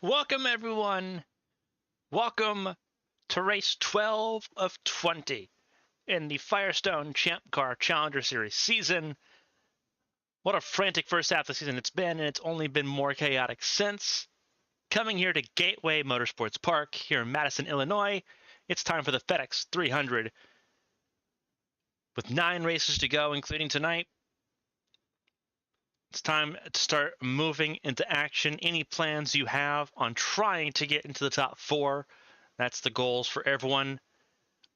Welcome, everyone. Welcome to race 12 of 20 in the Firestone Champ Car Challenger Series season. What a frantic first half of the season it's been, and it's only been more chaotic since. Coming here to Gateway Motorsports Park here in Madison, Illinois, it's time for the FedEx 300. With 9 races to go, including tonight, it's time to start moving into action. Any plans you have on trying to get into the top 4, that's the goals for everyone.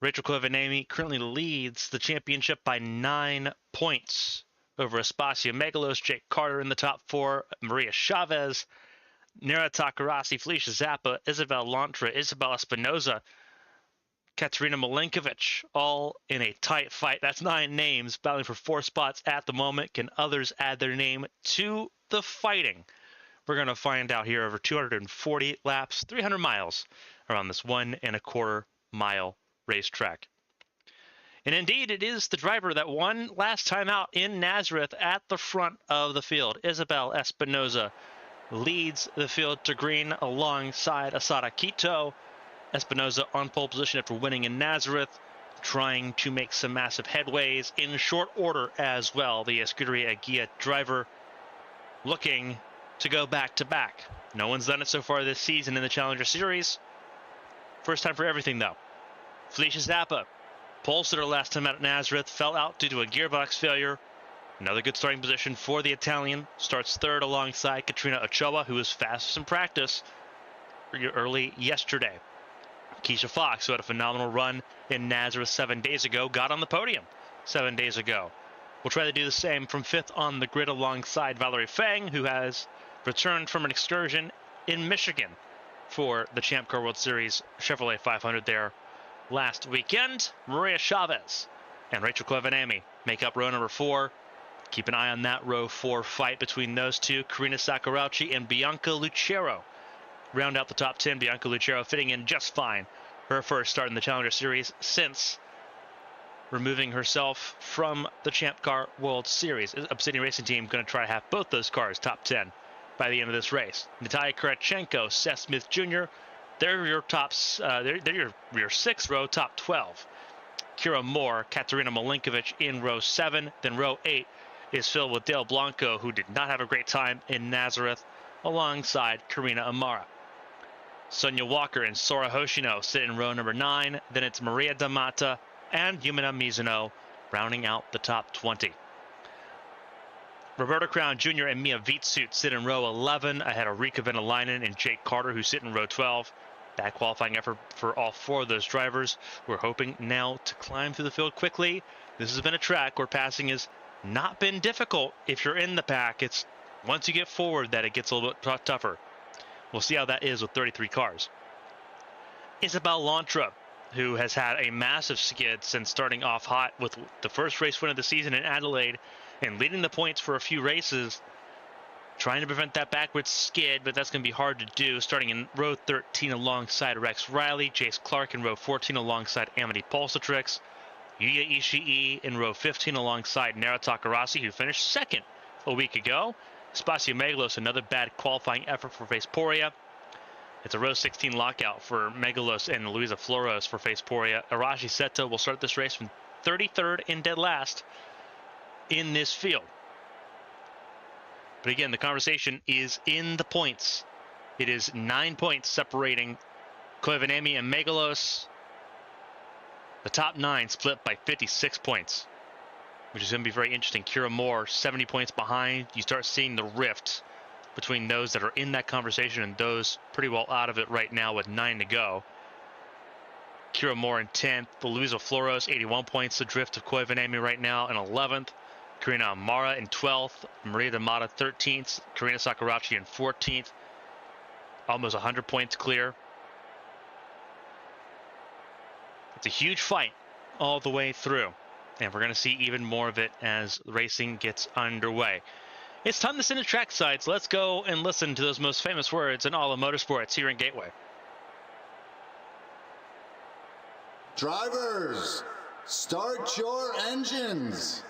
Rachel Koivuniemen currently leads the championship by 9 points over Aspasia Megalos, Jake Carter in the top 4, Maria Chavez, Nera Takarasi, Felicia Zappa, Isabel Lantra, Isabel Espinoza, Katerina Malenkovic, all in a tight fight. That's 9 names battling for 4 spots at the moment. Can others add their name to the fighting? We're going to find out here over 240 laps, 300 miles around this 1.25 mile racetrack. And indeed, it is the driver that won last time out in Nazareth at the front of the field. Isabel Espinoza leads the field to green alongside Asada Quito. Espinoza on pole position after winning in Nazareth, trying to make some massive headways in short order as well. The Escuderia Guia driver looking to go back-to-back. No one's done it so far this season in the Challenger Series. First time for everything, though. Felicia Zappa, pole sitter last time out at Nazareth, fell out due to a gearbox failure. Another good starting position for the Italian. Starts third alongside Katrina Ochoa, who was fastest in practice early yesterday. Keisha Fox, who had a phenomenal run in Nazareth 7 days ago, got on the podium 7 days ago. We'll try to do the same from 5th on the grid alongside Valerie Fang, who has returned from an excursion in Michigan for the Champ Car World Series Chevrolet 500 there last weekend. Maria Chavez and Rachel Koivuniemen make up row number 4. Keep an eye on that row 4 fight between those two. Karina Sakurauchi and Bianca Lucero round out the top 10. Bianca Lucero fitting in just fine. Her first start in the Challenger Series since removing herself from the Champ Car World Series. Obsidian Racing Team going to try to have both those cars top 10 by the end of this race. Natalia Kurachenko, Seth Smith Jr., they're your tops. They're your 6th row, top 12. Kira Moore, Katerina Malenkovic in row 7. Then row 8 is filled with Dale Blanco, who did not have a great time in Nazareth, alongside Karina Amara. Sonia Walker and Sora Hoshino sit in row number 9. Then it's Maria Damata and Yumina Mizuno rounding out the top 20. Roberta Crown Jr. and Mia Vitsut sit in row 11 ahead of Rika Venäläinen and Jake Carter, who sit in row 12. That qualifying effort for all 4 of those drivers. We're hoping now to climb through the field quickly. This has been a track where passing has not been difficult if you're in the pack. It's once you get forward that it gets a little bit tougher. We'll see how that is with 33 cars. Isabel Lantra, who has had a massive skid since starting off hot with the first race win of the season in Adelaide and leading the points for a few races, trying to prevent that backwards skid, but that's going to be hard to do. Starting in row 13 alongside Rex Riley, Jace Clark in row 14 alongside Amity Pulsatrix, Yuya Ishii in row 15 alongside Nera Takarasi, who finished 2nd a week ago. Aspasia Megalos, another bad qualifying effort for Faceporia. It's a row 16 lockout for Megalos and Luisa Flores for Faceporia. Arashi Seto will start this race from 33rd in dead last in this field. But again, the conversation is in the points. It is 9 points separating Koivuniemen and Megalos. The top 9 split by 56 points, which is going to be very interesting. Kira Moore, 70 points behind. You start seeing the rift between those that are in that conversation and those pretty well out of it right now with 9 to go. Kira Moore in 10th. Luisa Flores, 81 points. The drift of Koivuniemen right now in 11th. Karina Amara in 12th. Maria Damata 13th. Karina Sakurauchi in 14th. Almost 100 points clear. It's a huge fight all the way through. And we're going to see even more of it as racing gets underway. It's time to send to track sites. Let's go and listen to those most famous words in all of motorsports here in Gateway. Drivers, start your engines.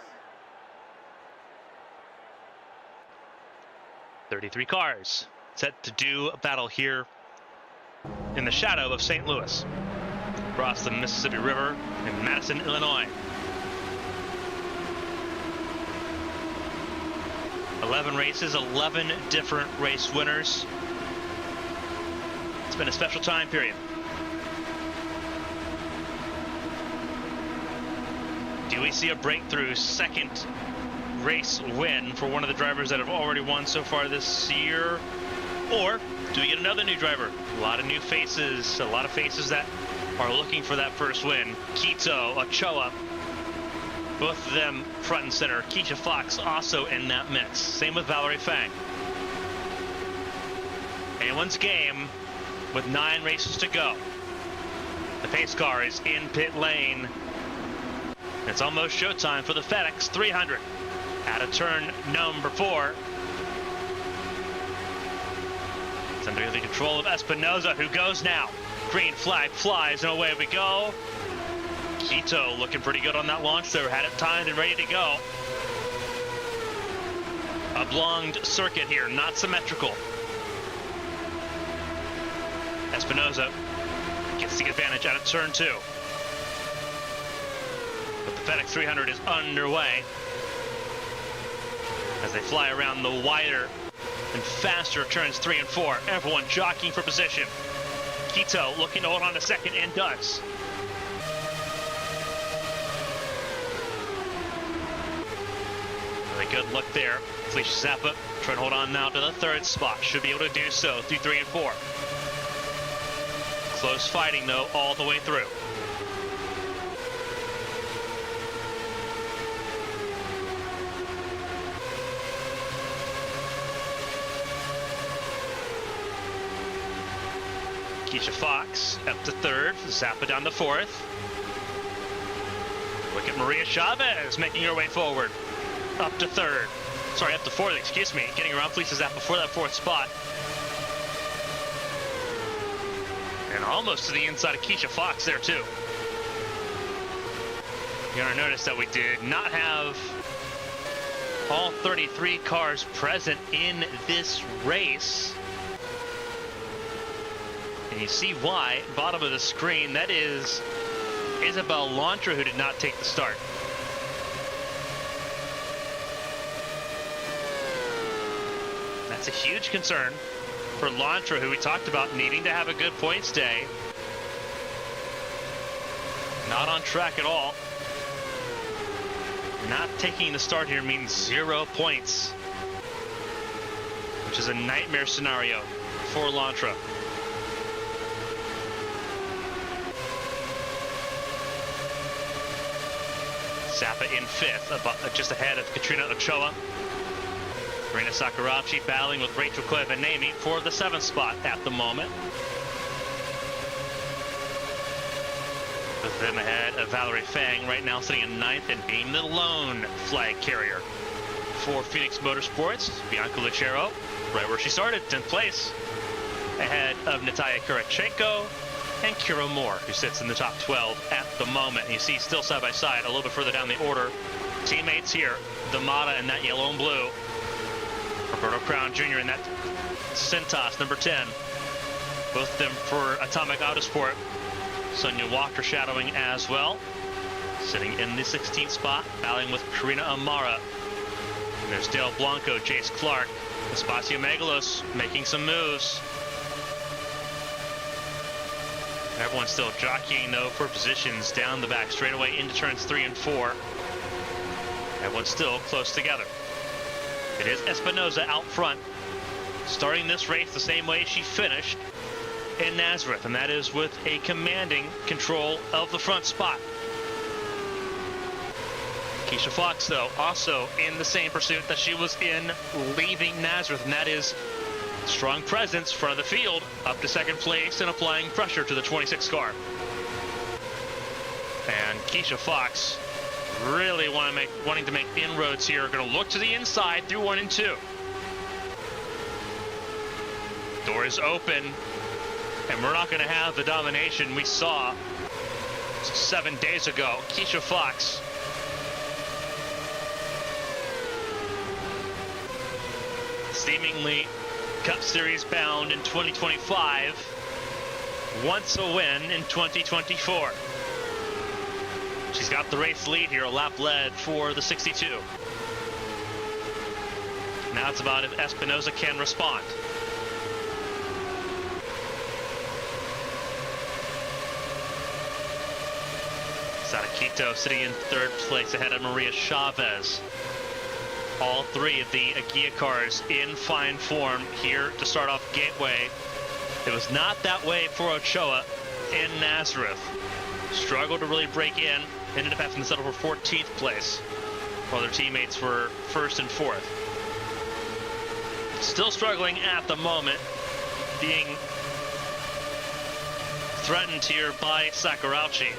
33 cars, set to do battle here in the shadow of St. Louis, across the Mississippi River in Madison, Illinois. 11 races, 11 different race winners. It's been a special time period. Do we see a breakthrough second race win for one of the drivers that have already won so far this year? Or do we get another new driver? A lot of new faces, a lot of faces that are looking for that first win. Quito, Ochoa, both of them front and center. Keisha Fox also in that mix. Same with Valerie Fang. Anyone's game with 9 races to go. The pace car is in pit lane. It's almost showtime for the FedEx 300 out of turn number 4. It's under the control of Espinoza, who goes now. Green flag flies, and away we go. Quito looking pretty good on that launch there. Had it timed and ready to go. Oblonged circuit here, not symmetrical. Espinoza gets the advantage out of turn 2. But the FedEx 300 is underway as they fly around the wider and faster turns 3 and 4. Everyone jockeying for position. Quito looking to hold on a second, and does. Really good look there. Felicia Zappa trying to hold on now to the 3rd spot. Should be able to do so through 3 and 4. Close fighting though all the way through. Keisha Fox up to 3rd, Zappa down to 4th. Look at Maria Chavez making her way forward. Up to 3rd. Sorry, up to 4th, excuse me. Getting around Felicia Zappa before that 4th spot. And almost to the inside of Keisha Fox there too. You're gonna notice that we did not have all 33 cars present in this race. And you see why, bottom of the screen, that is Isabel Lantra, who did not take the start. That's a huge concern for Lantra, who we talked about needing to have a good points day. Not on track at all. Not taking the start here means 0 points, which is a nightmare scenario for Lantra. Zappa in 5th, just ahead of Katrina Ochoa. Marina Sakurachi battling with Rachel Koivanemi for the 7th spot at the moment. With them ahead of Valerie Fang, right now sitting in 9th and being the lone flag carrier for Phoenix Motorsports. Bianca Lucero, right where she started, 10th place, ahead of Natalia Kurachenko and Kira Moore, who sits in the top 12 at the moment. And you see still side by side, a little bit further down the order, teammates here, Damata in that yellow and blue, Roberto Crown Jr. in that Cintas number 10, both of them for Atomic Autosport. Sonia Walker shadowing as well, sitting in the 16th spot, battling with Karina Amara. And there's Dale Blanco, Jace Clark, Espacio Megalos making some moves. Everyone's still jockeying though for positions down the back straightaway into turns 3 and 4. Everyone's still close together. It is Espinoza out front, starting this race the same way she finished in Nazareth, and that is with a commanding control of the front spot. Keisha Fox, though, also in the same pursuit that she was in leaving Nazareth, and that is strong presence front of the field, up to 2nd place and applying pressure to the 26 car. And Keisha Fox really wanting to make inroads here. Going to look to the inside through 1 and 2. Door is open, and we're not going to have the domination we saw 7 days ago. Keisha Fox seemingly Cup Series bound in 2025. Wants a win in 2024. She's got the race lead here, a lap led for the 62. Now it's about if Espinosa can respond. Sadaquito sitting in third place ahead of Maria Chavez. All three of the Aguia cars in fine form here to start off Gateway. It was not that way for Ochoa in Nazareth. Struggled to really break in. Ended up having to settle for 14th place, while their teammates were first and fourth. Still struggling at the moment, being threatened here by Sakurauchi.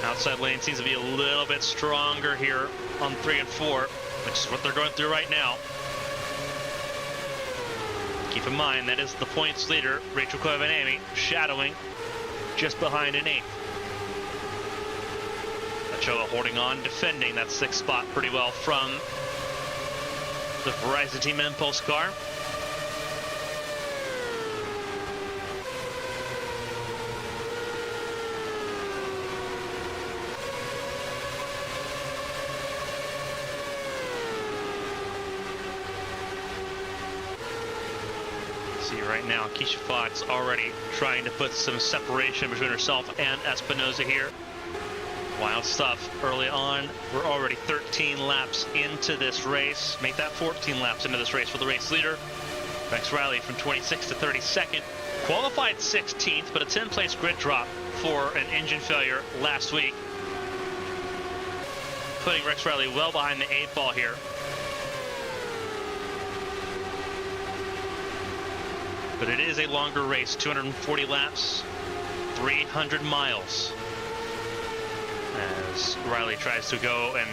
Outside lane seems to be a little bit stronger here on 3 and 4, which is what they're going through right now. Keep in mind, that is the points leader, Rachel Covenami, shadowing just behind in 8th. Ochoa holding on, defending that 6th spot pretty well from the Verizon Team Impulse car. See right now, Keisha Fox already trying to put some separation between herself and Espinosa here. Wild stuff early on. We're already 13 laps into this race. Make that 14 laps into this race for the race leader. Rex Riley from 26th to 32nd. Qualified 16th, but a 10-place grid drop for an engine failure last week. Putting Rex Riley well behind the 8 ball here. But it is a longer race, 240 laps, 300 miles. As Riley tries to go and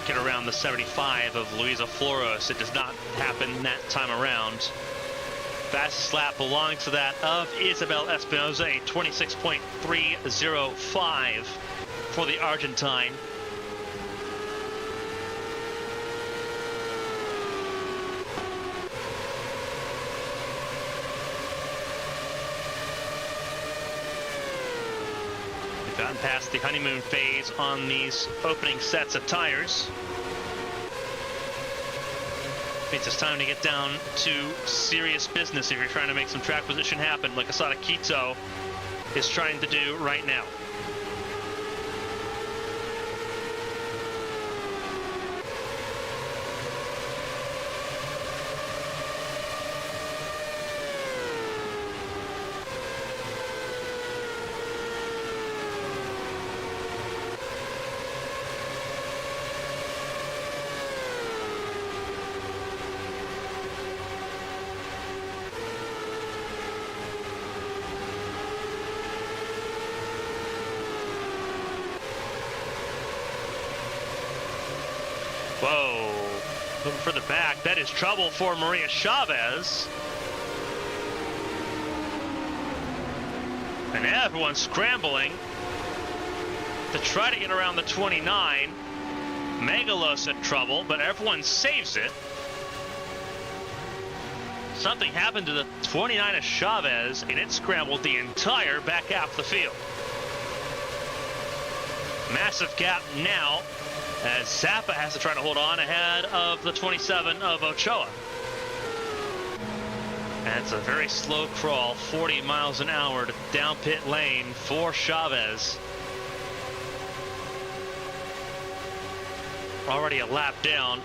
get around the 75 of Luisa Floros. It does not happen that time around. Fastest lap belongs to that of Isabel Espinosa, a 26.305 for the Argentine. Gotten past the honeymoon phase on these opening sets of tires. Means it's time to get down to serious business if you're trying to make some track position happen, like Asada Quito is trying to do right now. Whoa, looking for the back. That is trouble for Maria Chavez. And everyone's scrambling to try to get around the 29. Megalos in trouble, but everyone saves it. Something happened to the 29 of Chavez, and it scrambled the entire back half of the field. Massive gap now, as Zappa has to try to hold on ahead of the 27 of Ochoa. And it's a very slow crawl, 40 miles an hour to down pit lane for Chavez. Already a lap down.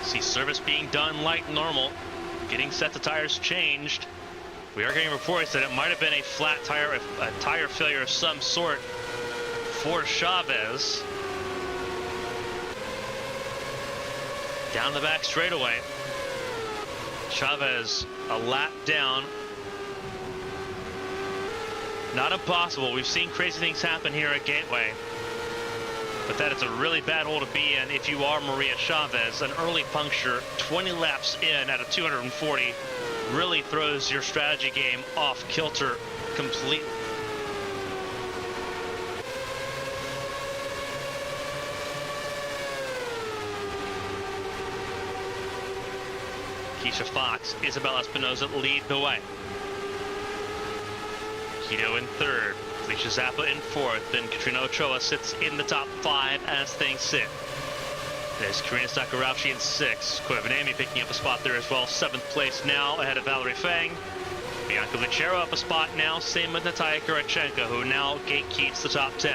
See service being done like normal. Getting set the tires changed. We are getting reports that it might have been a flat tire, a tire failure of some sort for Chavez. Down the back straightaway. Chavez a lap down. Not impossible. We've seen crazy things happen here at Gateway. But that is a really bad hole to be in if you are Maria Chavez. An early puncture, 20 laps in at a 240, really throws your strategy game off kilter completely. Keisha Fox, Isabel Espinoza lead the way. Keto in third, Felicia Zappa in fourth, and Katrina Ochoa sits in the top 5 as things sit. There's Karina Sakurauchi in 6th, Koivanami picking up a spot there as well, 7th place now ahead of Valerie Fang. Bianca Lucero up a spot now, same with Natalia Kurachenko, who now gatekeeps the top 10.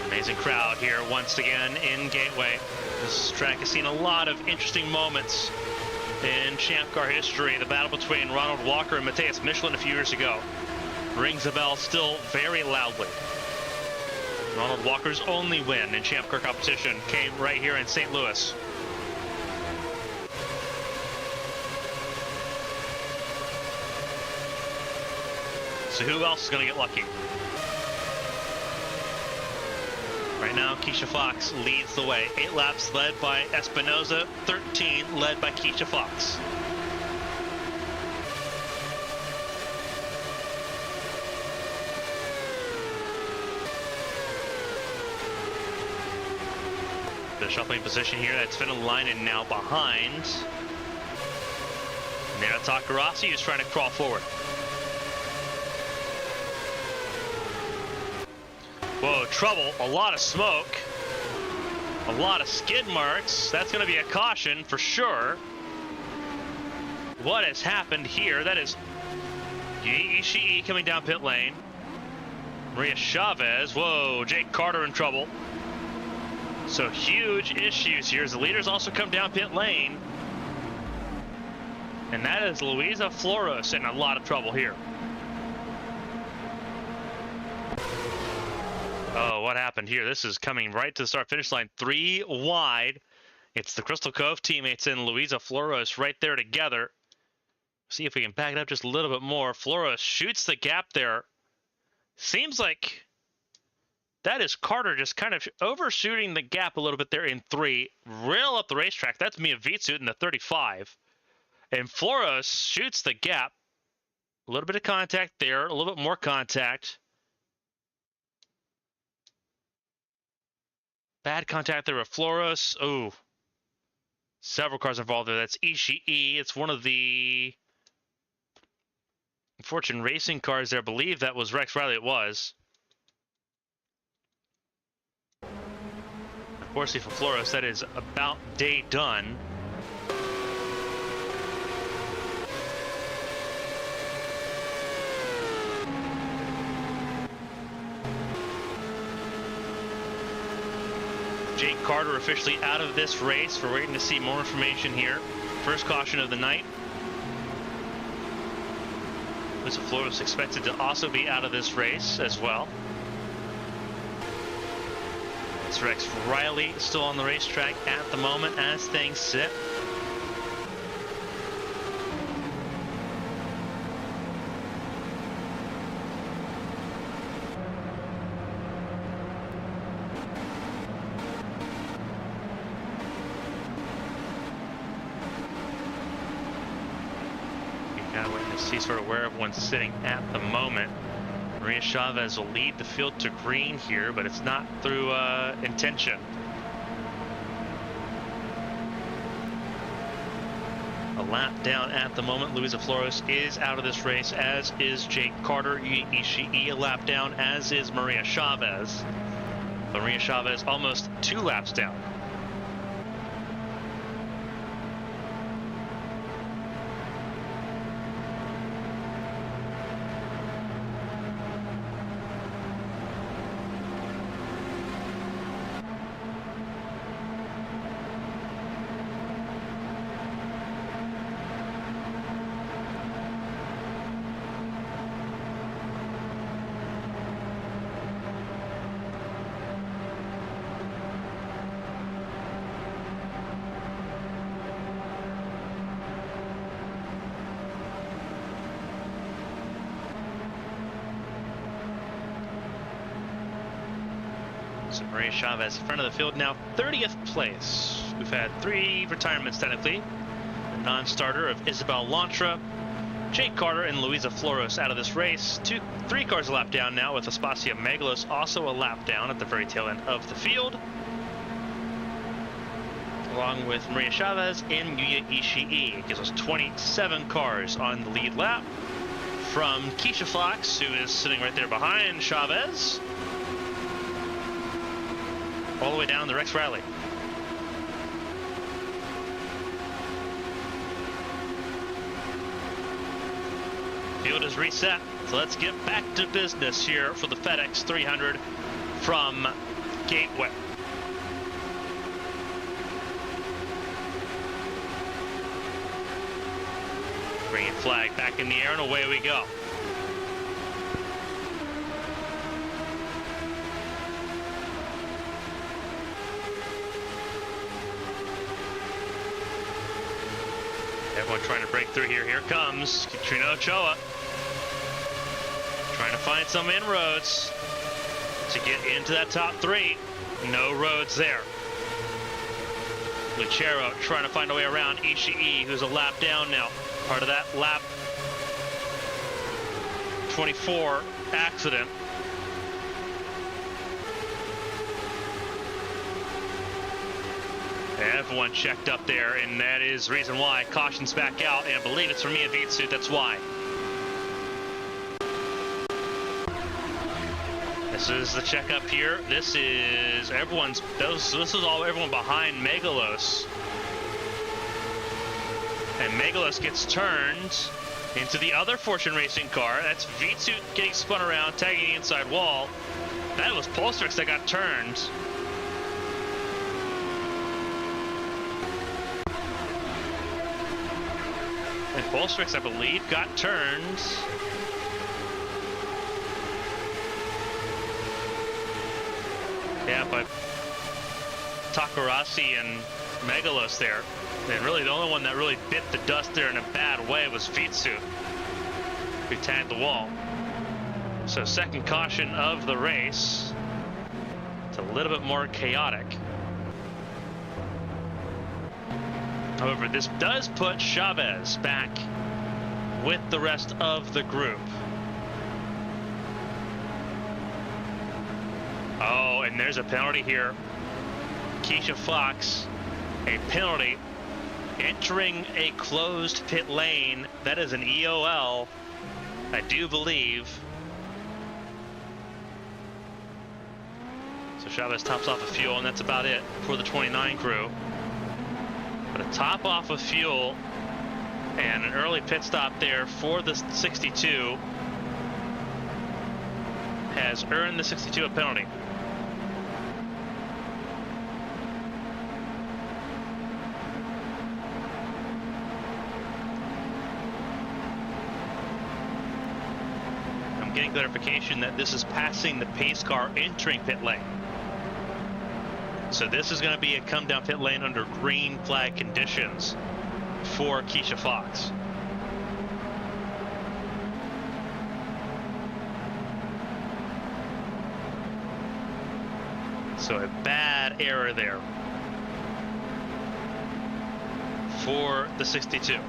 Amazing crowd here once again in Gateway. This track has seen a lot of interesting moments in Champ Car history. The battle between Ronald Walker and Matthias Michelin a few years ago rings a bell still very loudly. Ronald Walker's only win in Champ Car competition came right here in St. Louis. So who else is going to get lucky? Right now, Keisha Fox leads the way. 8 laps led by Espinoza, 13 led by Keisha Fox. The shuffling position here, that's Finalainen now behind. Nera Takarasi is trying to crawl forward. Whoa, trouble, a lot of smoke, a lot of skid marks. That's going to be a caution for sure. What has happened here? That is Yui Ishii coming down pit lane. Maria Chavez, whoa, Jake Carter in trouble. So huge issues here as the leaders also come down pit lane. And that is Luisa Floros in a lot of trouble here. Oh, what happened here? This is coming right to the start-finish line. 3 wide. It's the Crystal Cove teammates and Luisa Floros right there together. See if we can back it up just a little bit more. Floros shoots the gap there. Seems like that is Carter just kind of overshooting the gap a little bit there in 3. Rail up the racetrack. That's Mia Vitsut in the 35. And Floros shoots the gap. A little bit of contact there. A little bit more contact. Bad contact there with Floros. Oh, several cars involved there. That's Ishii. It's one of the Fortune Racing cars there. I believe that was Rex Riley. It was. Unfortunately for Floros, that is about day done. Jake Carter officially out of this race. We're waiting to see more information here. First caution of the night. Luisa Floros expected to also be out of this race as well. It's Rex Riley still on the racetrack at the moment as things sit. See sort of where everyone's sitting at the moment. Maria Chavez will lead the field to green here, but it's not through intention. A lap down at the moment. Luisa Floros is out of this race, as is Jake Carter. Ishii a lap down, as is Maria Chavez. But Maria Chavez almost 2 laps down. Maria Chavez, front of the field now, 30th place. We've had 3 retirements technically. The non-starter of Isabel Lantra, Jake Carter, and Luisa Floros out of this race. 3 cars a lap down now with Aspasia Megalos also a lap down at the very tail end of the field. along with Maria Chavez and Yuya Ishii. It gives us 27 cars on the lead lap. From Keisha Fox, who is sitting right there behind Chavez, all the way down the Rex Rally. Field is reset, so let's get back to business here for the FedEx 300 from Gateway. Green flag back in the air, and away we go. Everyone trying to break through here. Here comes Katrina Ochoa. Trying to find some inroads to get into that top three. No roads there. Lucero trying to find a way around Ishii, who's a lap down now. Part of that lap 24 accident. Everyone checked up there, and that is the reason why. Caution's back out, and I believe it's for Mia Vitsut, that's why. This is the checkup here. This is everyone's, this is all everyone behind Megalos. And Megalos gets turned into the other Fortune Racing car. That's Vitsut getting spun around, tagging the inside wall. That was Polstrix that got turned. And Polstrix, I believe, got turned. Yeah, but Takarasi and Megalos there. And really the only one that really bit the dust there in a bad way was Vitsut, who tagged the wall. So second caution of the race. It's a little bit more chaotic. However, this does put Chavez back with the rest of the group. Oh, and there's a penalty here. Keisha Fox, a penalty. Entering a closed pit lane. That is an EOL, I do believe. So Chavez tops off of fuel, and that's about it for the 29 crew. But a top off of fuel and an early pit stop there for the 62 has earned the 62 a penalty. I'm getting clarification that this is passing the pace car entering pit lane. So this is going to be a come down pit lane under green flag conditions for Keisha Fox. So a bad error there for the 62.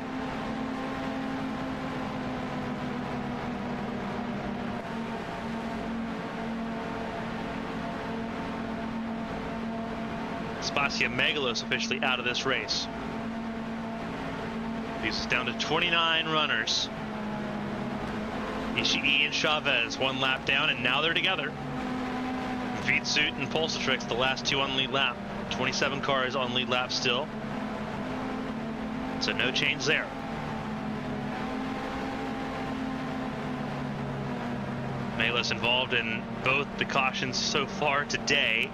Spasia Megalos officially out of this race. Leaves us down to 29 runners. Ishii and Chavez one lap down, and now they're together. Vitsut and Polstrix, the last two on lead lap. 27 cars on lead lap still. So no change there. Megalos involved in both the cautions so far today.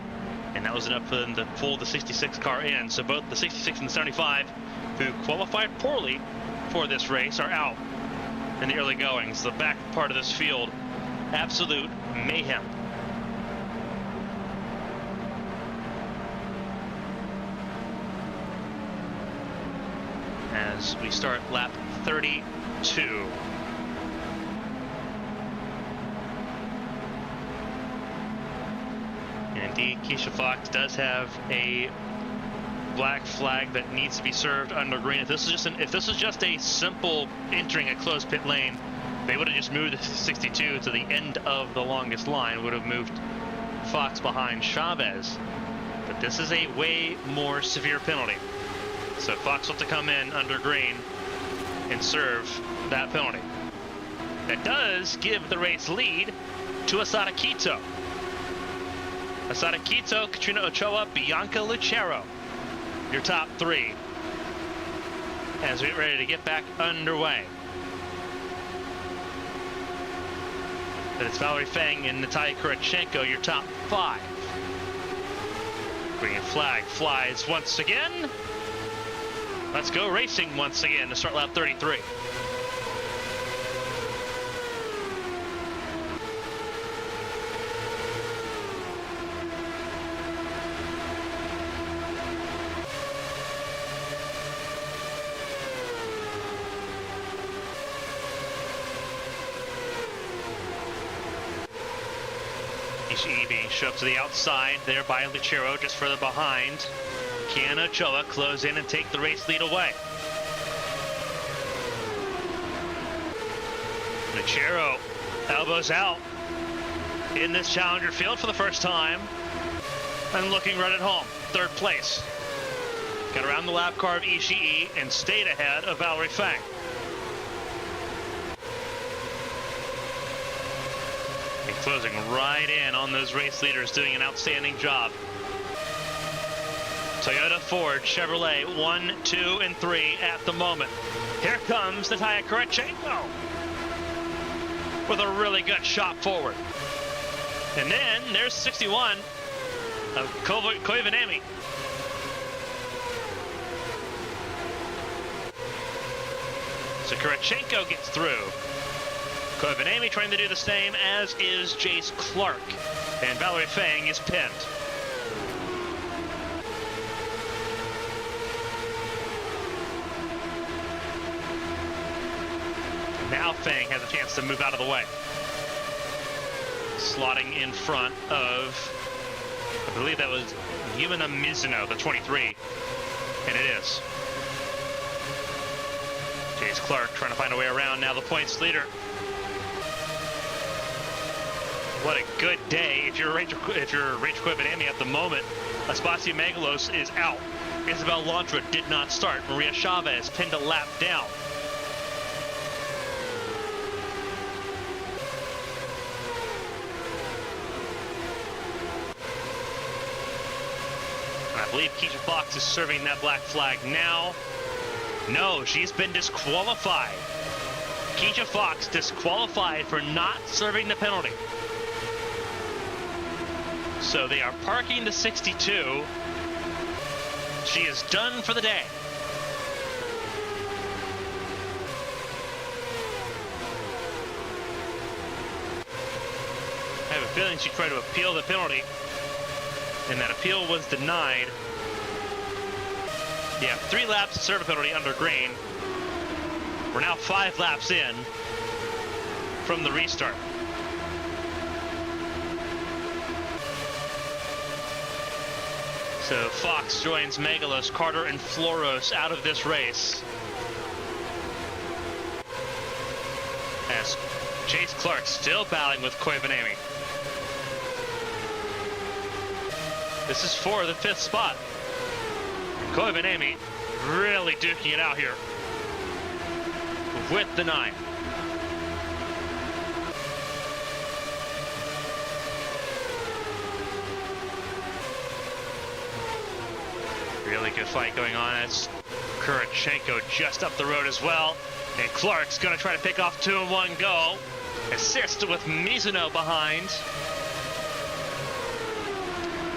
And that was enough for them to pull the 66 car in. So both the 66 and the 75, who qualified poorly for this race, are out in the early goings. The back part of this field, absolute mayhem. As we start lap 32. Indeed, Keisha Fox does have a black flag that needs to be served under green. If this is just a simple entering a closed pit lane, they would have just moved the 62 to the end of the longest line, would have moved Fox behind Chavez. But this is a way more severe penalty. So Fox will have to come in under green and serve that penalty. That does give the race lead to Asada Quito. Asada Quito, Katrina Ochoa, Bianca Lucero. Your top three as we get ready to get back underway. But it's Valerie Fang and Natalia Kurachenko, your top five. Green flag flies once again. Let's go racing once again to start lap 33. Ishii shoved to the outside there by Lucero, just further behind. Can Ochoa close in and take the race lead away? Lucero elbows out in this challenger field for the first time and looking right at home. Third place. Got around the lap car of Ishii and stayed ahead of Valerie Fang. And closing right in on those race leaders, doing an outstanding job. Toyota, Ford, Chevrolet, 1, 2, and 3 at the moment. Here comes Natalia Kurachenko with a really good shot forward. And then there's 61 of Koivanemi. So Kurachenko gets through. Koivanemi trying to do the same, as is Jace Clark. And Valerie Fang is pinned. Now Fang has a chance to move out of the way. Slotting in front of, I believe that was Yumina Mizuno, the 23. And it is. Jace Clark trying to find a way around, now the points leader. What a good day if you're Rachel Koivanemi at the moment. Aspasio Megalos is out. Isabel Lantra did not start. Maria Chavez pinned a lap down. And I believe Keisha Fox is serving that black flag now. No, she's been disqualified. Keisha Fox disqualified for not serving the penalty. So they are parking the 62. She is done for the day. I have a feeling she tried to appeal the penalty, and that appeal was denied. Yeah, 3 laps to serve a penalty under green. We're now 5 laps in from the restart. So Fox joins Megalos, Carter, and Floros out of this race. As Jace Clark still battling with Koivanemi. This is for the 5th spot. Koivanemi really duking it out here with the 9. Really good fight going on as Kurachenko just up the road as well. And Clark's going to try to pick off 2 in one go. Assist with Mizuno behind.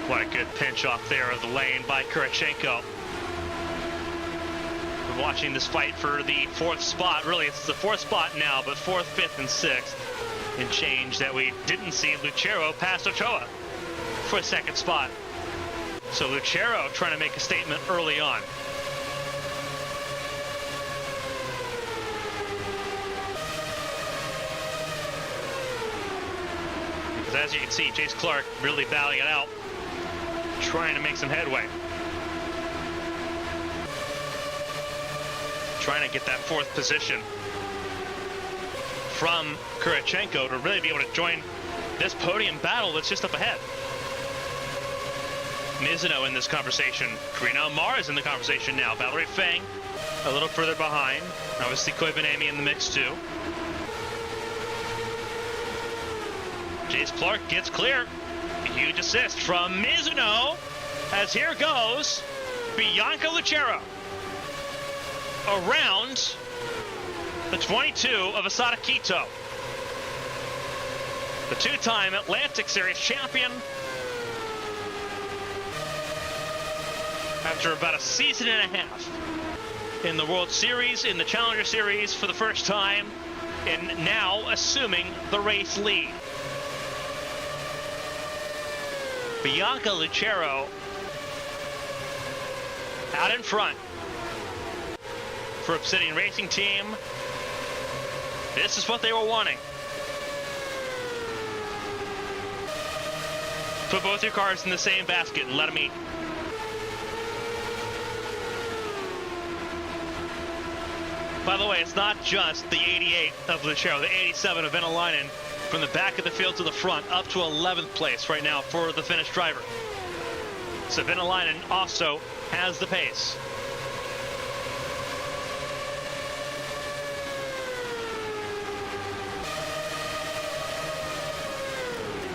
What a good pinch off there of the lane by Kurachenko. We're watching this fight for the 4th spot. Really, it's the 4th spot now, but 4th, 5th, and 6th in change that we didn't see Lucero pass Ochoa for a 2nd spot. So Lucero trying to make a statement early on. Because as you can see, Jace Clark really battling it out, trying to make some headway. Trying to get that 4th position from Kurachenko to really be able to join this podium battle that's just up ahead. Mizuno in this conversation. Karina Amara is in the conversation now. Valerie Fang a little further behind. Obviously, Koivanami in the mix too. Jace Clark gets clear. A huge assist from Mizuno. As here goes Bianca Lucero around the 22 of Asada Quito. The two-time Atlantic Series champion. After about a season and a half in the World Series, in the Challenger Series for the first time, and now assuming the race lead. Bianca Lucero out in front for Obsidian Racing Team. This is what they were wanting. Put both your cars in the same basket and let them eat. By the way, it's not just the 88 of Lucero, the 87 of Venäläinen from the back of the field to the front, up to 11th place right now for the Finnish driver. So Venäläinen also has the pace.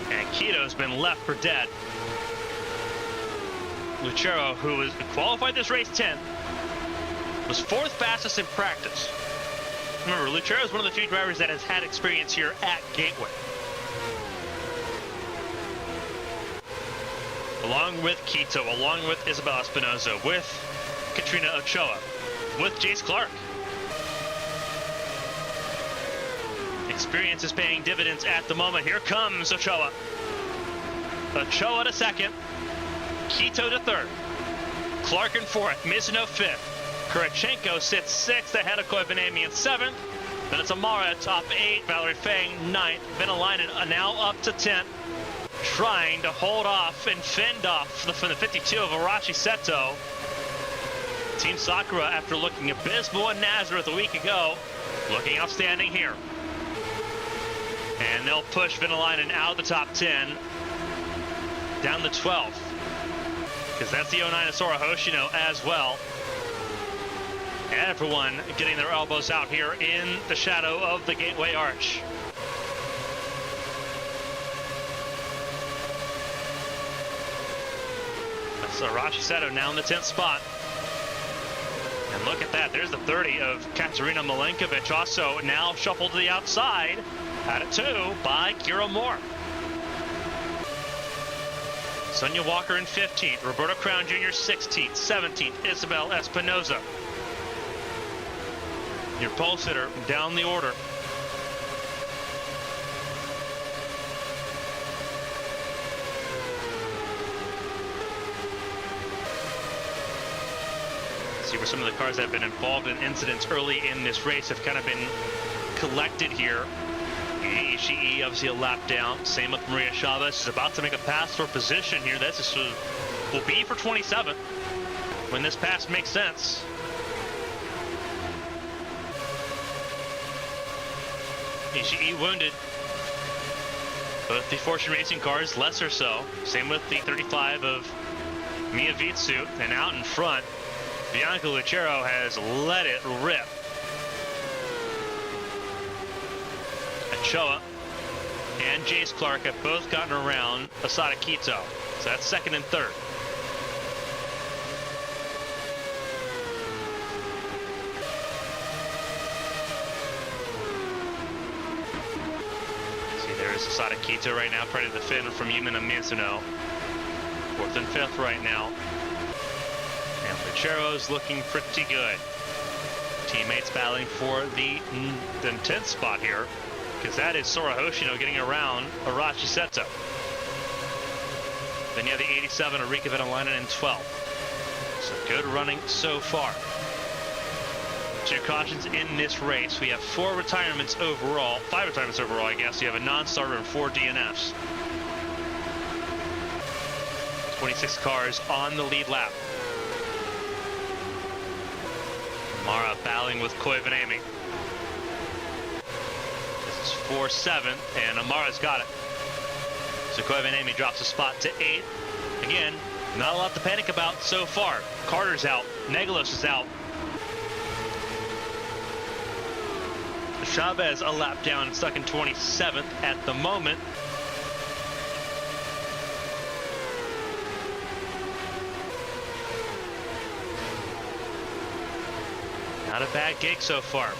And Quito's been left for dead. Lucero, who was qualified this race 10th, was 4th fastest in practice. Remember, Lucero is one of the few drivers that has had experience here at Gateway. Along with Quito, along with Isabel Espinoza, with Katrina Ochoa, with Jace Clark. Experience is paying dividends at the moment. Here comes Ochoa. Ochoa to 2nd, Quito to 3rd, Clark in 4th, Mizuno 5th. Kurachenko sits 6th ahead of Koivanami in 7th. Then it's Amara top 8, Valerie Fang 9th, Venäläinen now up to 10th, trying to hold off and fend off from the 52 of Arashi Seto. Team Sakura, after looking abysmal in Nazareth a week ago, looking outstanding here. And they'll push Venäläinen out of the top 10 down the 12th, because that's the 09 of Sora Hoshino as well. Everyone getting their elbows out here in the shadow of the Gateway Arch. That's Arashi Seto now in the 10th spot. And look at that, there's the 30 of Katerina Milenkovic, also now shuffled to the outside, out of 2 by Kira Moore. Sonia Walker in 15th, Roberta Crown Jr. 16th, 17th, Isabel Espinoza. Your pole sitter down the order. See where some of the cars that have been involved in incidents early in this race have kind of been collected here. Ishii obviously a lap down. Same with Maria Chavez. She's about to make a pass for position here. This will be for 27th when this pass makes sense. Ishii wounded. Both the Fortune Racing cars, lesser so. Same with the 35 of Mia Vitsu. And out in front, Bianca Lucero has let it rip. Ochoa and Jace Clark have both gotten around Asada Quito. So that's 2nd and 3rd. There's Asada Quito right now, trying to defend from Yumina Mizuno. 4th and 5th right now. And Lucero's looking pretty good. Teammates battling for the 10th spot here, because that is Sora Hoshino getting around Arashi Seto. Then you have the 87 of Rika Venäläinen in 12th. So good running so far. 2 cautions in this race. We have 4 retirements overall, 5 retirements overall, I guess. You have a non-starter and 4 DNFs. 26 cars on the lead lap. Mara battling with Koivanami. This is 4-7, and Amara's got it. So Koivanami drops a spot to 8th. Again, Not a lot to panic about so far. Carter's out. Negalos is out. Chavez a lap down, stuck in 27th at the moment. Not a bad gig so far.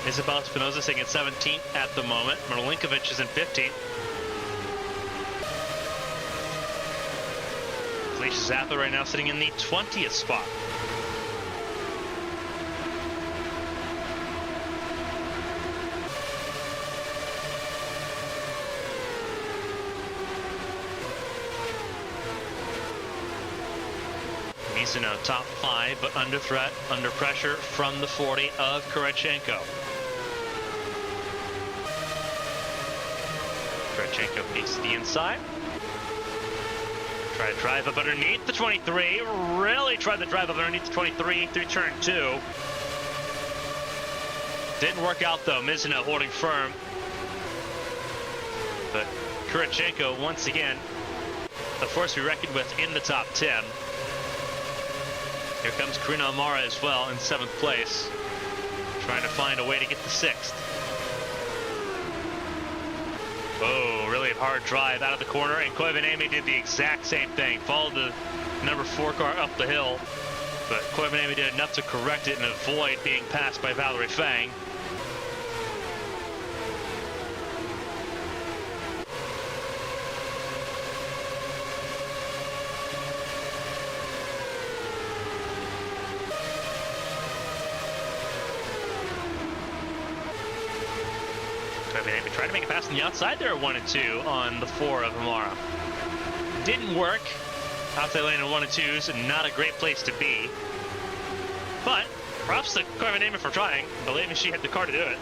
Isabel Espinosa sitting at 17th at the moment. Merlinkovic is in 15th. Felicia Zappa right now sitting in the 20th spot. Mizuno top 5, but under threat, under pressure from the 40 of Kurachenko. Kurachenko peeks to the inside. Try to drive up underneath the 23. Really tried to drive up underneath the 23 through turn 2. Didn't work out though. Mizuno holding firm. But Kurachenko once again, the force to be reckoned with in the top 10. Here comes Karina Amara as well in 7th place, trying to find a way to get to 6th. Oh, really hard drive out of the corner, and Koivuniemen did the exact same thing. Followed the number 4 car up the hill, but Koivuniemen did enough to correct it and avoid being passed by Valerie Fang. Koivuniemen tried to make a pass on the outside there at 1 and 2 on the 4 of Amara. Didn't work. Outside lane in 1 and 2s, not a great place to be. But props to Koivuniemen for trying. Believe me, she had the car to do it.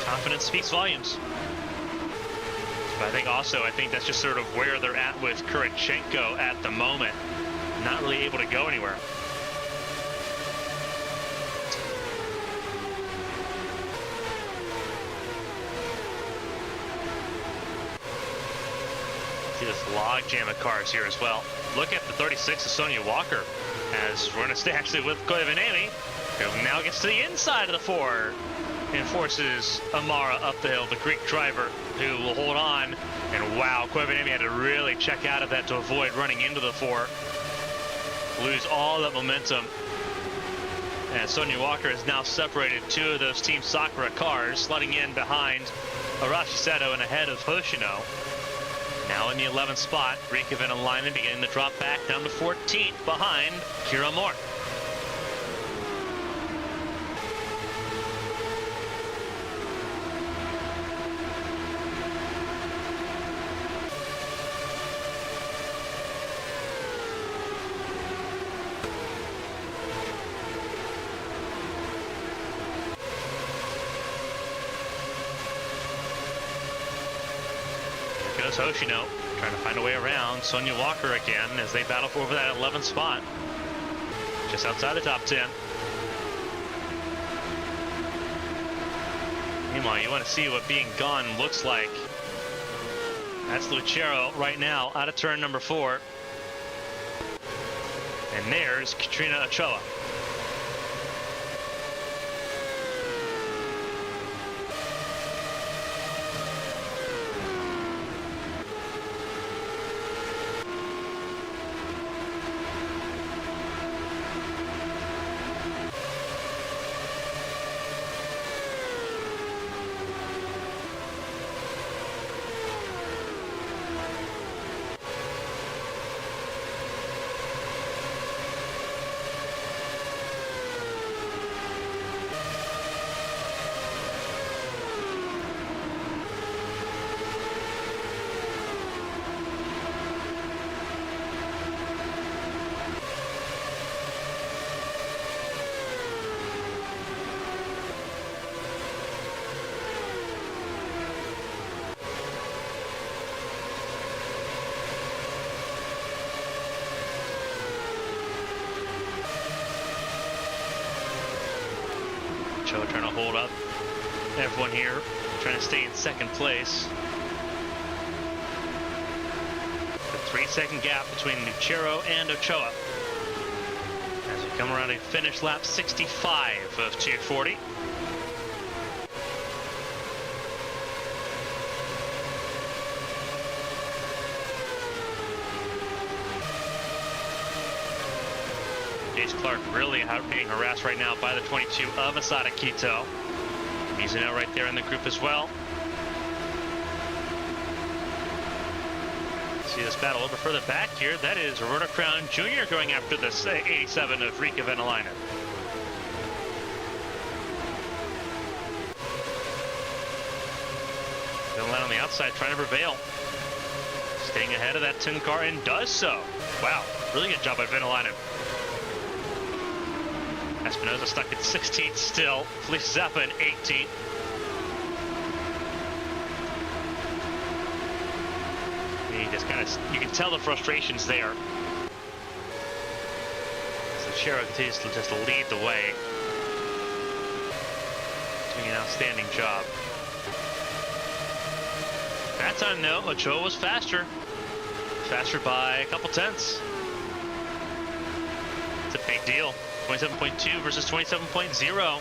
Confidence speaks volumes. But I think that's just sort of where they're at with Kurachenko at the moment. Not really able to go anywhere. See this log jam of cars here as well. Look at the 36 of Sonia Walker, as we're going to stay actually with Koivuniemen, who now gets to the inside of the 4 and forces Amara up the hill, the Greek driver, who will hold on. And wow, Koivuniemen had to really check out of that to avoid running into the 4. Lose all that momentum. And Sonia Walker has now separated 2 of those Team Sakura cars, sliding in behind Arashi Seto and ahead of Hoshino. Now in the 11th spot, Rika Venäläinen beginning to drop back down to 14th behind Kira Moore. Hoshino trying to find a way around Sonia Walker again as they battle for over that 11th spot, just outside the top 10. Meanwhile, you want to see what being gone looks like. That's Lucero right now out of turn number 4, and there's Katrina Ochoa. Ochoa trying to hold up everyone here, trying to stay in second place. The 3-second gap between Lucero and Ochoa as we come around a finish lap 65 of 240. Clark really being harassed right now by the 22 of Asada Quito. Mizuno right there in the group as well. See this battle a little bit further back here. That is Roberto Crown Jr. going after the 87 of Rica Venelainen. Venelainen on the outside trying to prevail. Staying ahead of that 10 car and does so. Wow, really good job by Venelainen. Espinosa stuck at 16th still. Felice Zappa at 18th. He just kind of, you can tell the frustrations there. So Chero continues to just lead the way. Doing an outstanding job. That time though, Ochoa was faster. Faster by a couple tenths. It's a big deal. 27.2 versus 27.0.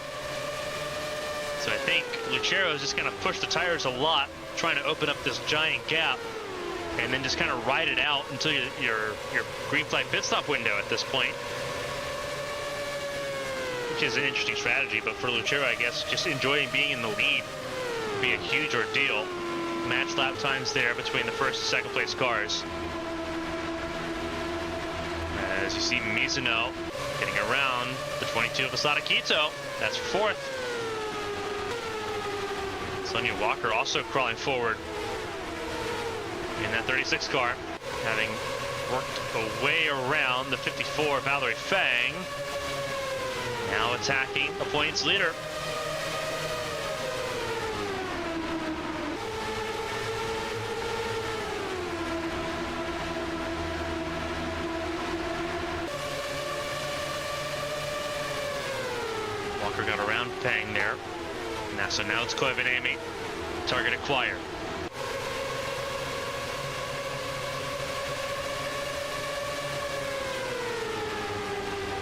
So I think Lucero is just going to push the tires a lot, trying to open up this giant gap, and then just kind of ride it out until your green flag pit stop window at this point. Which is an interesting strategy, but for Lucero, I guess, just enjoying being in the lead would be a huge ordeal. Match lap times there between the first and second place cars. As you see Mizuno getting around the 22 of Asada Quito. That's fourth. Sonia Walker also crawling forward in that 36 car, having worked a way around the 54 Valerie Fang. Now attacking a points leader. Walker got around Pang there. So now it's Koivu. Target acquired.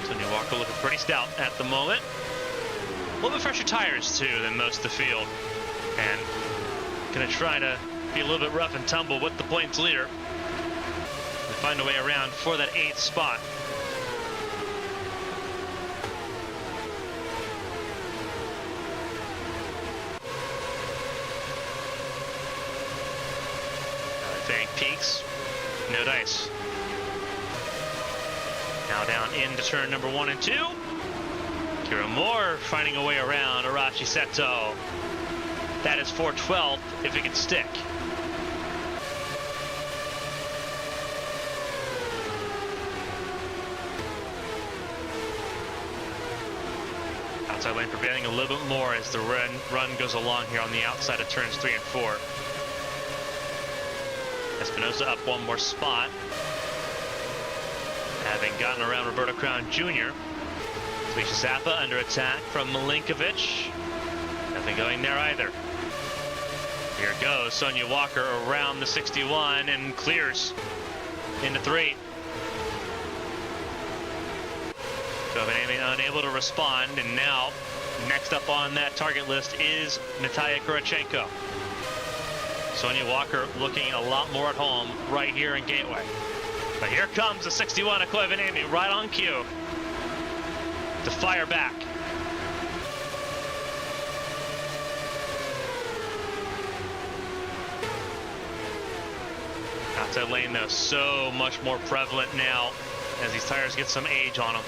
Sonia Walker looking pretty stout at the moment. A little bit fresher tires too than most of the field. And gonna try to be a little bit rough and tumble with the points leader. And find a way around for that 8th spot. Peaks, no dice. Now down into turn number 1 and 2. Kira Moore finding a way around Arashi Seto. That is 412th if it can stick. Outside lane prevailing a little bit more as the run goes along here on the outside of turns 3 and 4. Espinosa up one more spot, having gotten around Roberto Crown Jr. Felice Zappa under attack from Milinkovic. Nothing going there either. Here goes Sonia Walker around the 61 and clears into 3. Koivu unable to respond, and now next up on that target list is Natalia Kurachenko. Sonia Walker looking a lot more at home right here in Gateway. But here comes the 61 of Koivu right on cue to fire back. Outside lane though, so much more prevalent now as these tires get some age on them.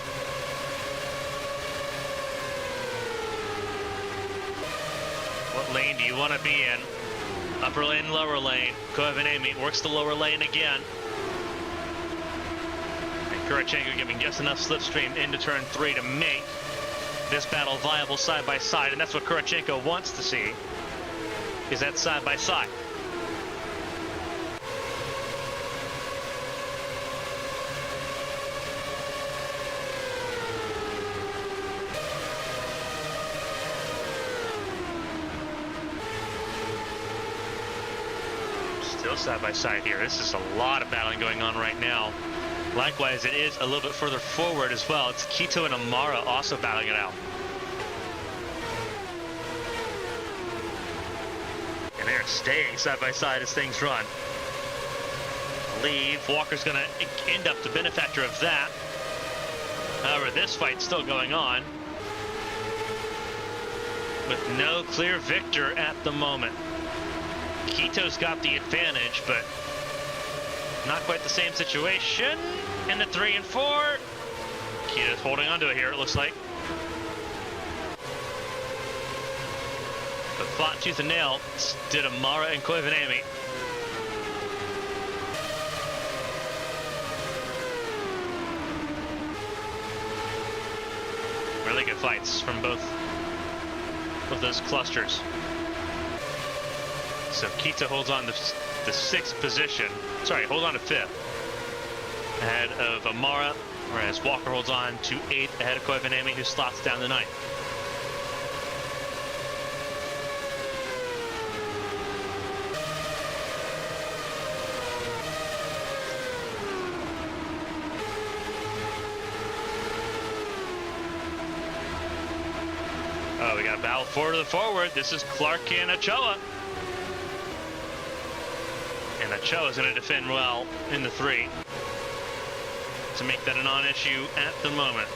What lane do you want to be in? Upper lane, lower lane. Koivu works the lower lane again. And Kurachenko giving just enough slipstream into turn 3 to make this battle viable side by side. And that's what Kurachenko wants to see, is that side by side. Still side by side here. This is a lot of battling going on right now. Likewise, it is a little bit further forward as well. It's Quito and Amara also battling it out. And they're staying side by side as things run. Leave. Walker's going to end up the benefactor of that. However, this fight's still going on, with no clear victor at the moment. Quito's got the advantage, but not quite the same situation. In the 3 and 4. Quito's holding on to it here, it looks like. But fought tooth and nail did Amara and Koivanemi. Really good fights from both of those clusters. So Quito holds on to the 6th position. Sorry, hold on to 5th. Ahead of Amara, whereas Walker holds on to 8th ahead of Koivanemi, who slots down to 9th. Oh, we got a battle forward to the forward. This is Clark and Ochoa. And Ochoa is going to defend well in the 3 to make that a non-issue at the moment.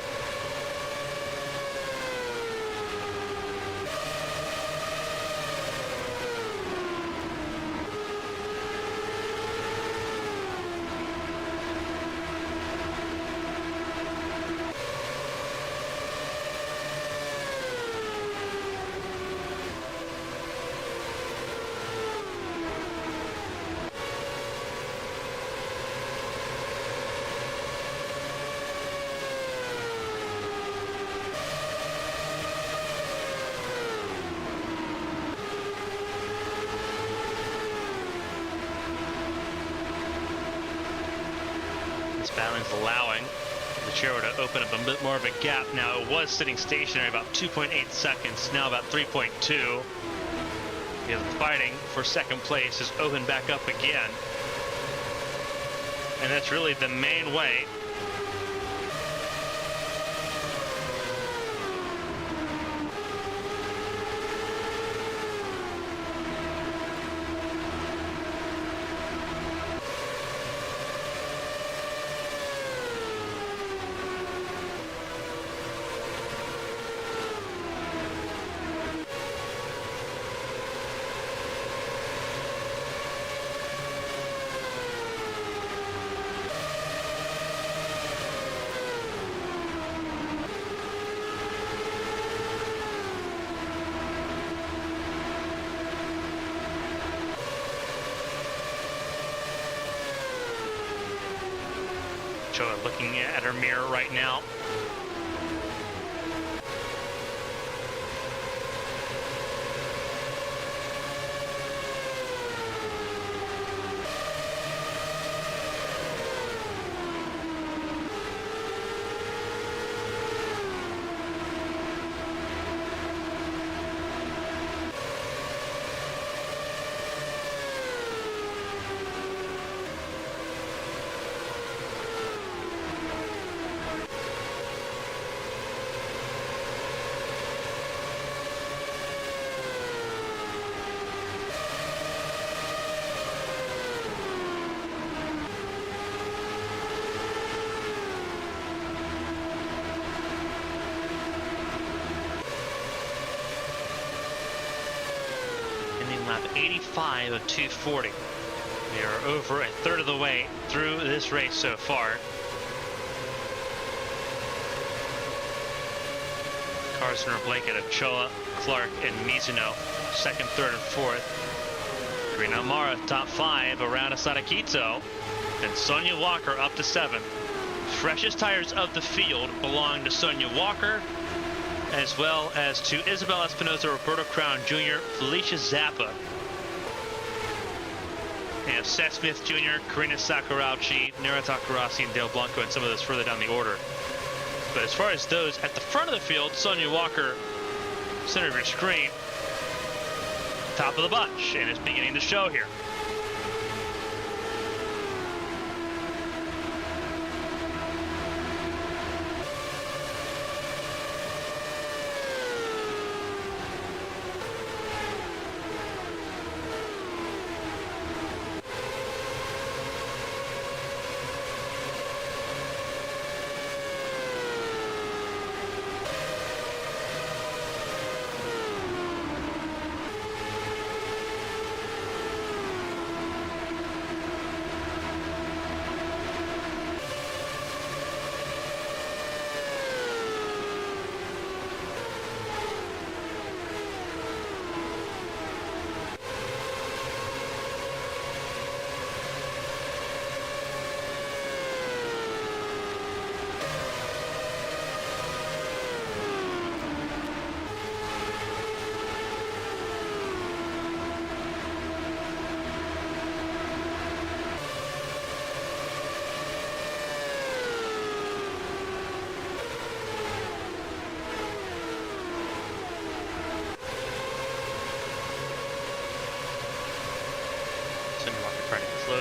Battling's allowing the Chero to open up a bit more of a gap. Now it was sitting stationary about 2.8 seconds, now about 3.2. The fighting for 2nd place is opened back up again. And that's really the main way looking at her mirror right now. Lap 85 of 240. We are over a third of the way through this race so far. Carson, Blanket, Ochoa, Clark, and Mizuno, 2nd, 3rd, and 4th. Karina Amara, top 5 around Asada Quito. And Sonia Walker up to 7th. Freshest tires of the field belong to Sonia Walker, as well as to Isabel Espinosa, Roberto Crown Jr., Felicia Zappa, and Seth Smith Jr., Karina Sakurauchi, Nera Takarasi, and Dale Blanco, and some of those further down the order. But as far as those at the front of the field, Sonia Walker, center of your screen, top of the bunch, and is beginning to show here.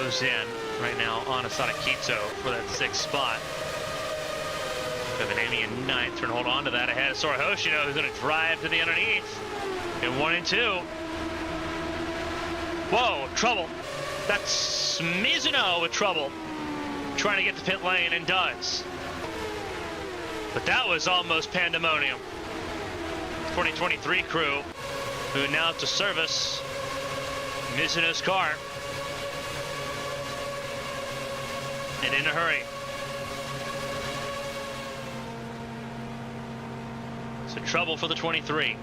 close in right now on Asada Quito for that 6th spot. Kevin Amy in 9th, trying to hold on to that ahead of Sora Hoshino, who's going to drive to the underneath in 1 and 2. Whoa, trouble. That's Mizuno with trouble, trying to get to pit lane, and does. But that was almost pandemonium. 2023 crew, who now have to service Mizuno's car. And in a hurry. So trouble for the 23.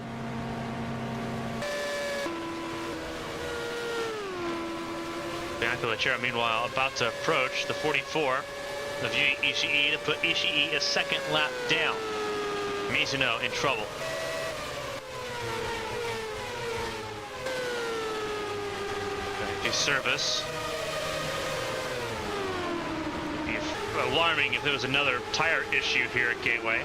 Bianca Lachero, meanwhile, about to approach the 44 of Yui Ishii to put Ishii a 2nd lap down. Mizuno in trouble. Going to do service. It'd be alarming if there was another tire issue here at Gateway.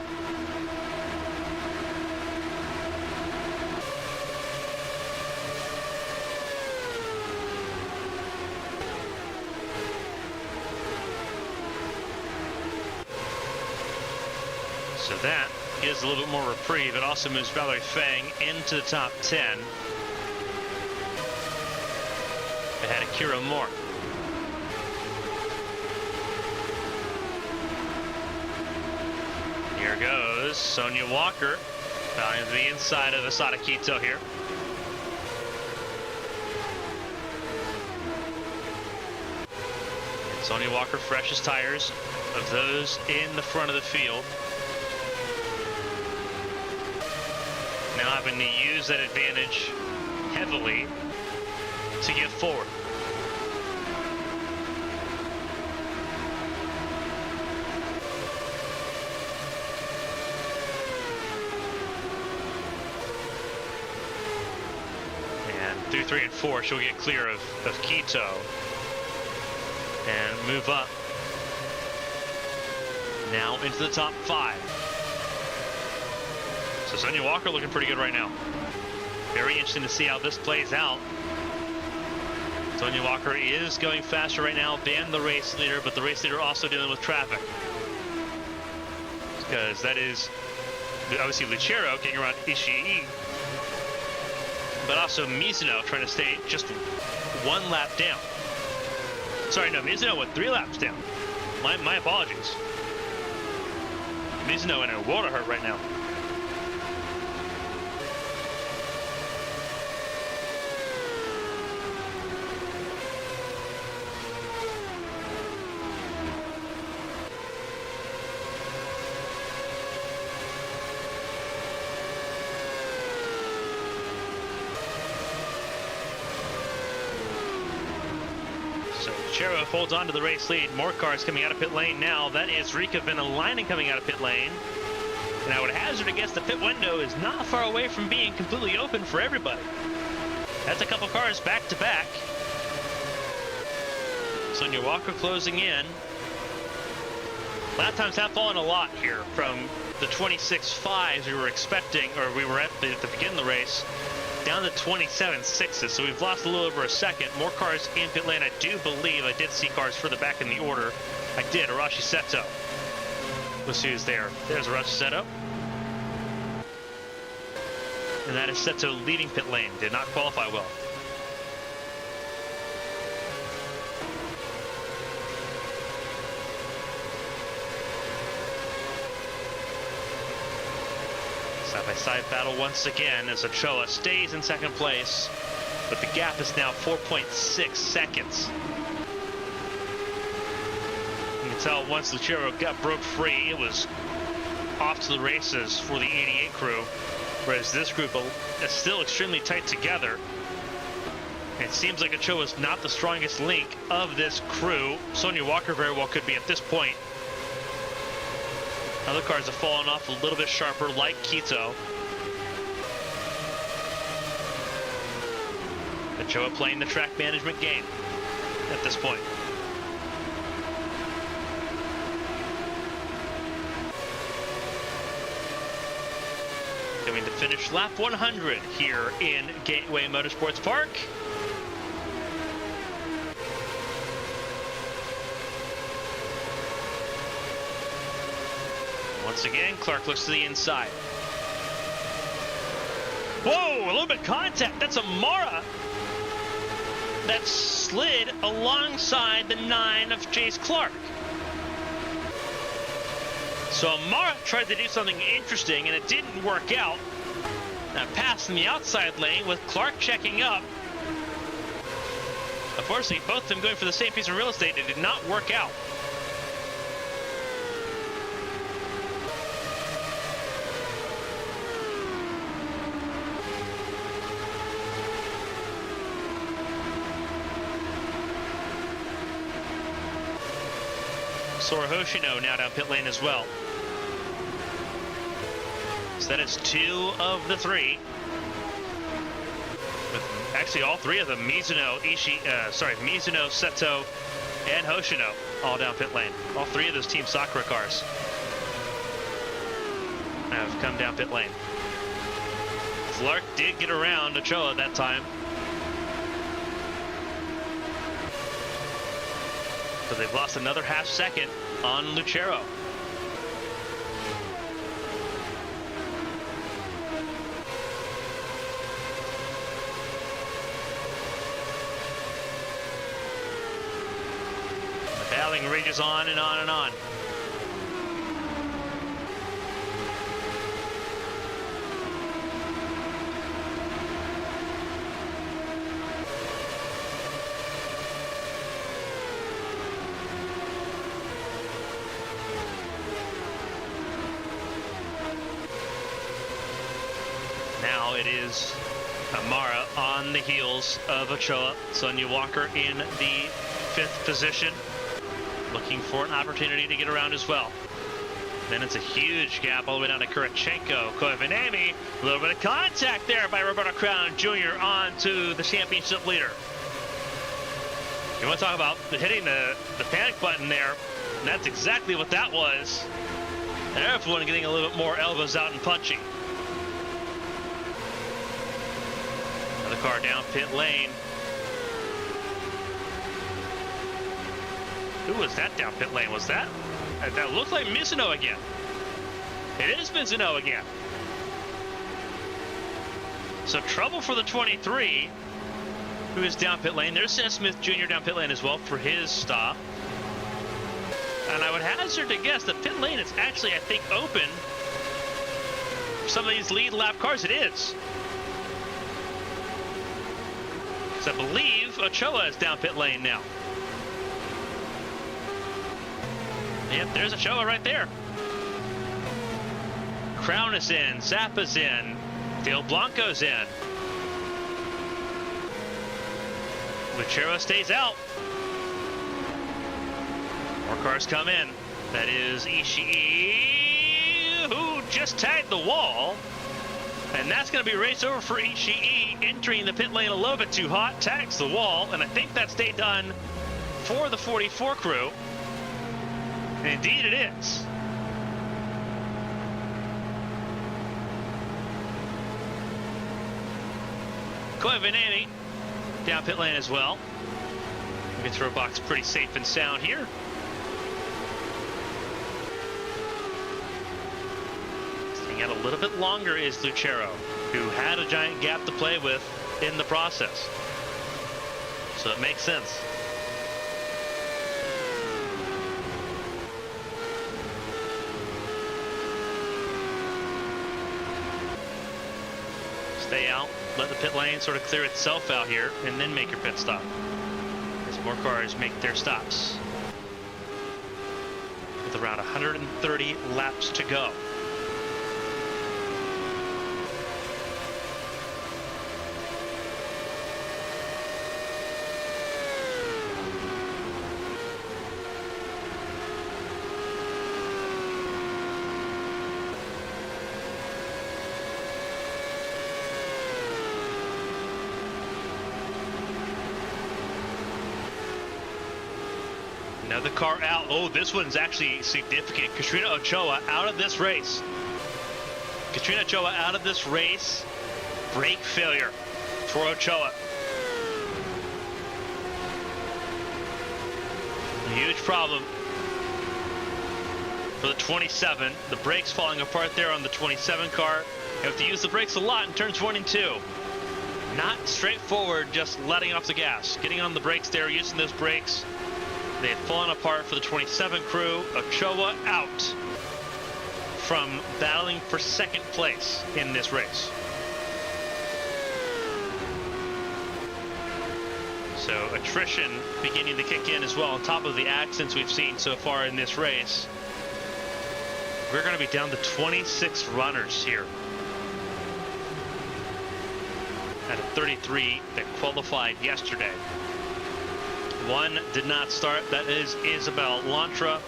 So that gives a little bit more reprieve. It also moves Valerie Fang into the top 10. Ahead of Kira Moore. Here goes Sonia Walker down to the inside of Asada Quito here. And Sonia Walker, freshest tires of those in the front of the field. Now having to use that advantage heavily to get forward. And through 3 and 4, she'll get clear of Quito and move up now into the top 5. So Sonia Walker looking pretty good right now. Very interesting to see how this plays out. Sonia Walker is going faster right now than the race leader, but the race leader also dealing with traffic. Because that is obviously Lucero getting around Ishii, but also Mizuno trying to stay just 1 lap down. Sorry, no, Mizuno went 3 laps down. My apologies. Mizuno in a world of hurt right now. Chero holds on to the race lead. More cars coming out of pit lane now. That is Rika Venalainen coming out of pit lane. And I would hazard to guess the pit window is not far away from being completely open for everybody. That's a couple cars back to back. Sonia Walker closing in. Lap times have fallen a lot here from the 26.5s we were expecting, or we were at the beginning of the race, down to 27.6s, so we've lost a little over a second. More cars in pit lane. I do believe I did see cars further back in the order. I did. Arashi Seto. Let's see who's there. There's Arashi Seto. And that is Seto leading pit lane. Did not qualify well. Side-by-side battle once again as Ochoa stays in 2nd place, but the gap is now 4.6 seconds. You can tell once Lucero broke free, it was off to the races for the 88 crew, whereas this group is still extremely tight together. It seems like Ochoa is not the strongest link of this crew. Sonia Walker very well could be at this point. Other cars have fallen off a little bit sharper, like Quito. Ochoa playing the track management game at this point. Coming to finish lap 100 here in Gateway Motorsports Park. Once again, Clark looks to the inside. Whoa, a little bit of contact. That's Amara. That slid alongside the 9 of Chase Clark. So Amara tried to do something interesting and it didn't work out. Now pass in the outside lane with Clark checking up. Unfortunately, both of them going for the same piece of real estate. It did not work out. Sora Hoshino now down pit lane as well. So that is 2 of the 3. With actually all 3 of them, Mizuno, Mizuno, Seto, and Hoshino all down pit lane. All 3 of those Team Sakura cars have come down pit lane. Clark did get around Ochoa that time. So they've lost another half second on Lucero. The battling rages on and on and on. Now it is Amara on the heels of Ochoa. Sonia Walker in the 5th position, looking for an opportunity to get around as well. Then it's a huge gap all the way down to Kurachenko. Koivanemi, a little bit of contact there by Roberto Crown Jr. on to the championship leader. You want to talk about hitting the panic button there, and that's exactly what that was. And everyone getting a little bit more elbows out and punchy. Another car down pit lane. Who was that down pit lane? Was that? That looked like Mizuno again. It is Mizuno again. So trouble for the 23, who is down pit lane. There's Sam Smith Jr. down pit lane as well for his stop. And I would hazard to guess that pit lane is actually, I think, open for some of these lead lap cars. It is. So I believe Ochoa is down pit lane now. Yep, there's Ochoa right there. Crown is in, Zappa's in, Del Blanco's in. Lucero stays out. More cars come in. That is Ishii, who just tagged the wall. And that's going to be a race over for Ishii, entering the pit lane a little bit too hot, tags the wall, and I think that stayed done for the 44 crew. And indeed it is. Koivanemi down pit lane as well. We can throw box pretty safe and sound here. Staying out a little bit longer is Lucero, who had a giant gap to play with in the process. So it makes sense. Stay out, let the pit lane sort of clear itself out here, and then make your pit stop as more cars make their stops. With around 130 laps to go. Another car out. Oh, this one's actually significant. Katrina Ochoa out of this race. Katrina Ochoa out of this race. Brake failure for Ochoa. A huge problem. for the 27. The brakes falling apart there on the 27 car. You have to use the brakes a lot in turns 1 and 2. Not straightforward, just letting off the gas. Getting on the brakes there, using those brakes. They had fallen apart for the 27 crew. Ochoa out from battling for second place in this race. So attrition beginning to kick in as well, on top of the accidents we've seen so far in this race. We're going to be down to 26 runners here out of 33 that qualified yesterday. One did not start, that is Isabel Lantra.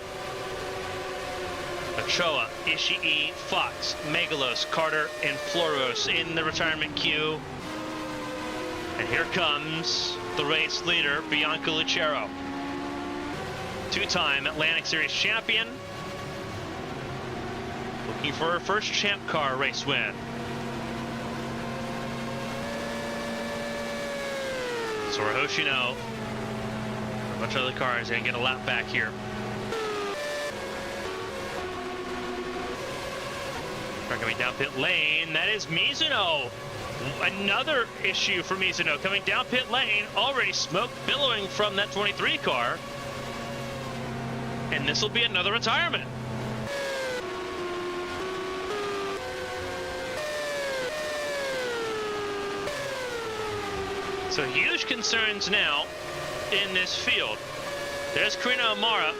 Ochoa, Ishii, Fox, Megalos, Carter, and Floros in the retirement queue. And here comes the race leader, Bianca Lucero. Two-time Atlantic Series champion. Looking for her first Champ Car race win. Sora Hoshino, a bunch of other cars, and get a lap back here. Coming down pit lane, that is Mizuno. Another issue for Mizuno coming down pit lane. Already smoke billowing from that 23 car. And this will be another retirement. So huge concerns now in this field. There's Karina Amara.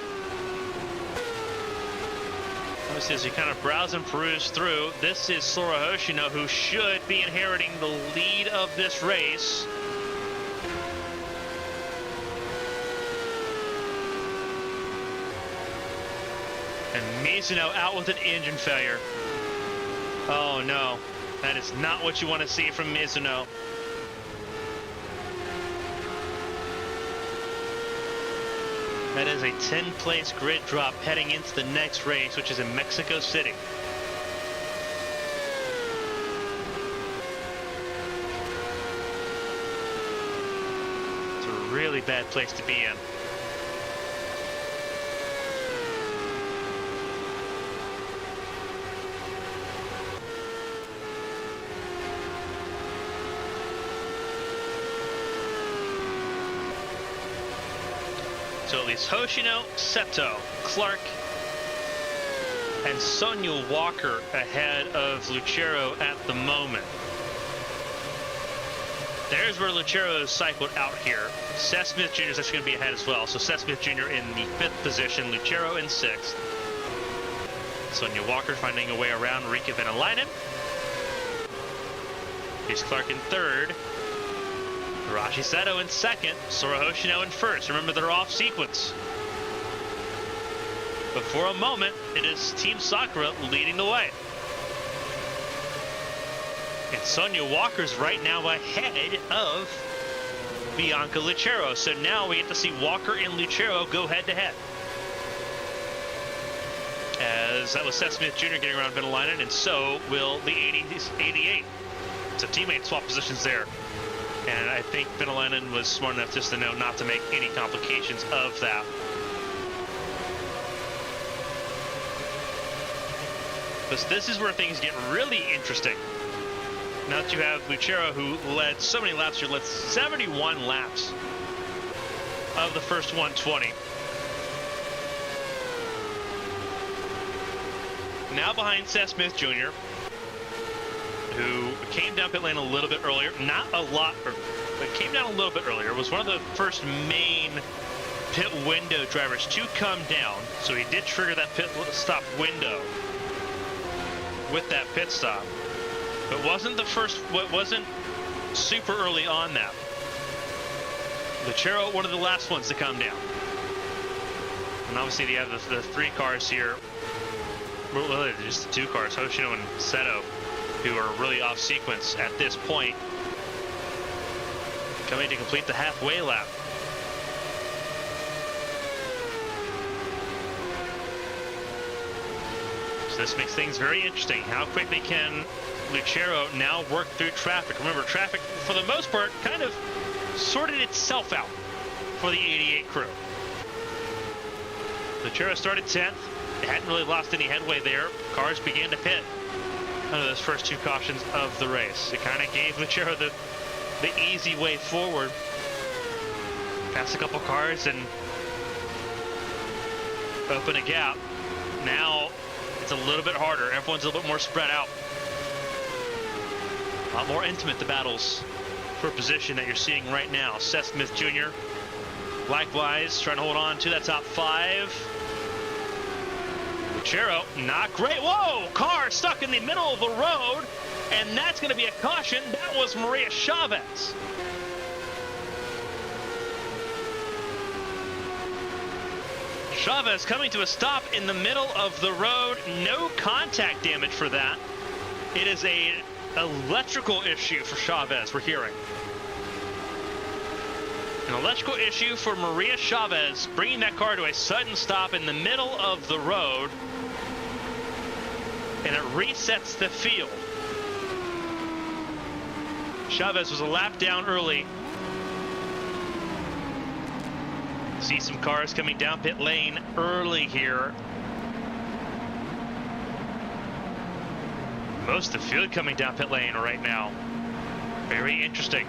Obviously, as you kind of browse and peruse through, this is Sora Hoshino, who should be inheriting the lead of this race. And Mizuno out with an engine failure. Oh no, that is not what you want to see from Mizuno. That is a 10-place grid drop heading into the next race, which is in Mexico City. It's a really bad place to be in. So at least Hoshino, Seto, Clark, and Sonia Walker ahead of Lucero at the moment. There's where Lucero is cycled out here. Seth Smith Jr. is actually going to be ahead as well. So Seth Smith Jr. in the 5th position, Lucero in 6th. Sonia Walker finding a way around Rika Venäläinen. Here's Clark in 3rd. Rashi Seto in 2nd, Sora Hoshino in 1st. Remember, they're off sequence. But for a moment, it is Team Sakura leading the way. And Sonia Walker's right now ahead of Bianca Lucero. So now we get to see Walker and Lucero go head-to-head. As that was Seth Smith Jr. getting around Venäläinen, and so will the 88. So teammates swap positions there. And I think Venäläinen was smart enough just to know not to make any complications of that. Because this is where things get really interesting. Now that you have Lucero, who led so many laps here, led 71 laps of the first 120. Now behind Seth Smith Jr., who came down pit lane a little bit earlier, not a lot, but came down a little bit earlier, was one of the first main pit window drivers to come down. So he did trigger that pit stop window with that pit stop, but wasn't the first, wasn't super early on that. Lucero, one of the last ones to come down. And obviously you have the 3 cars here, well, just the 2 cars, Hoshino and Seto, who are really off sequence at this point, coming to complete the halfway lap. So this makes things very interesting. How quickly can Lucero now work through traffic? Remember, traffic, for the most part, kind of sorted itself out for the 88 crew. Lucero started 10th. hadn't really lost any headway there. Cars began to pit under those first 2 cautions of the race. It kind of gave Lucero the easy way forward. Passed a couple cars and open a gap. Now it's a little bit harder. Everyone's a little bit more spread out. A lot more intimate, the battles for position that you're seeing right now. Seth Smith Jr. likewise trying to hold on to that top 5. Lucero, not great. Whoa! Car stuck in the middle of the road, and that's going to be a caution. That was Maria Chavez. Chavez coming to a stop in the middle of the road. No contact damage for that. It is an electrical issue for Chavez, we're hearing. An electrical issue for Maria Chavez, bringing that car to a sudden stop in the middle of the road. And it resets the field. Chavez was a lap down early. See some cars coming down pit lane early here. Most of the field coming down pit lane right now. Very interesting.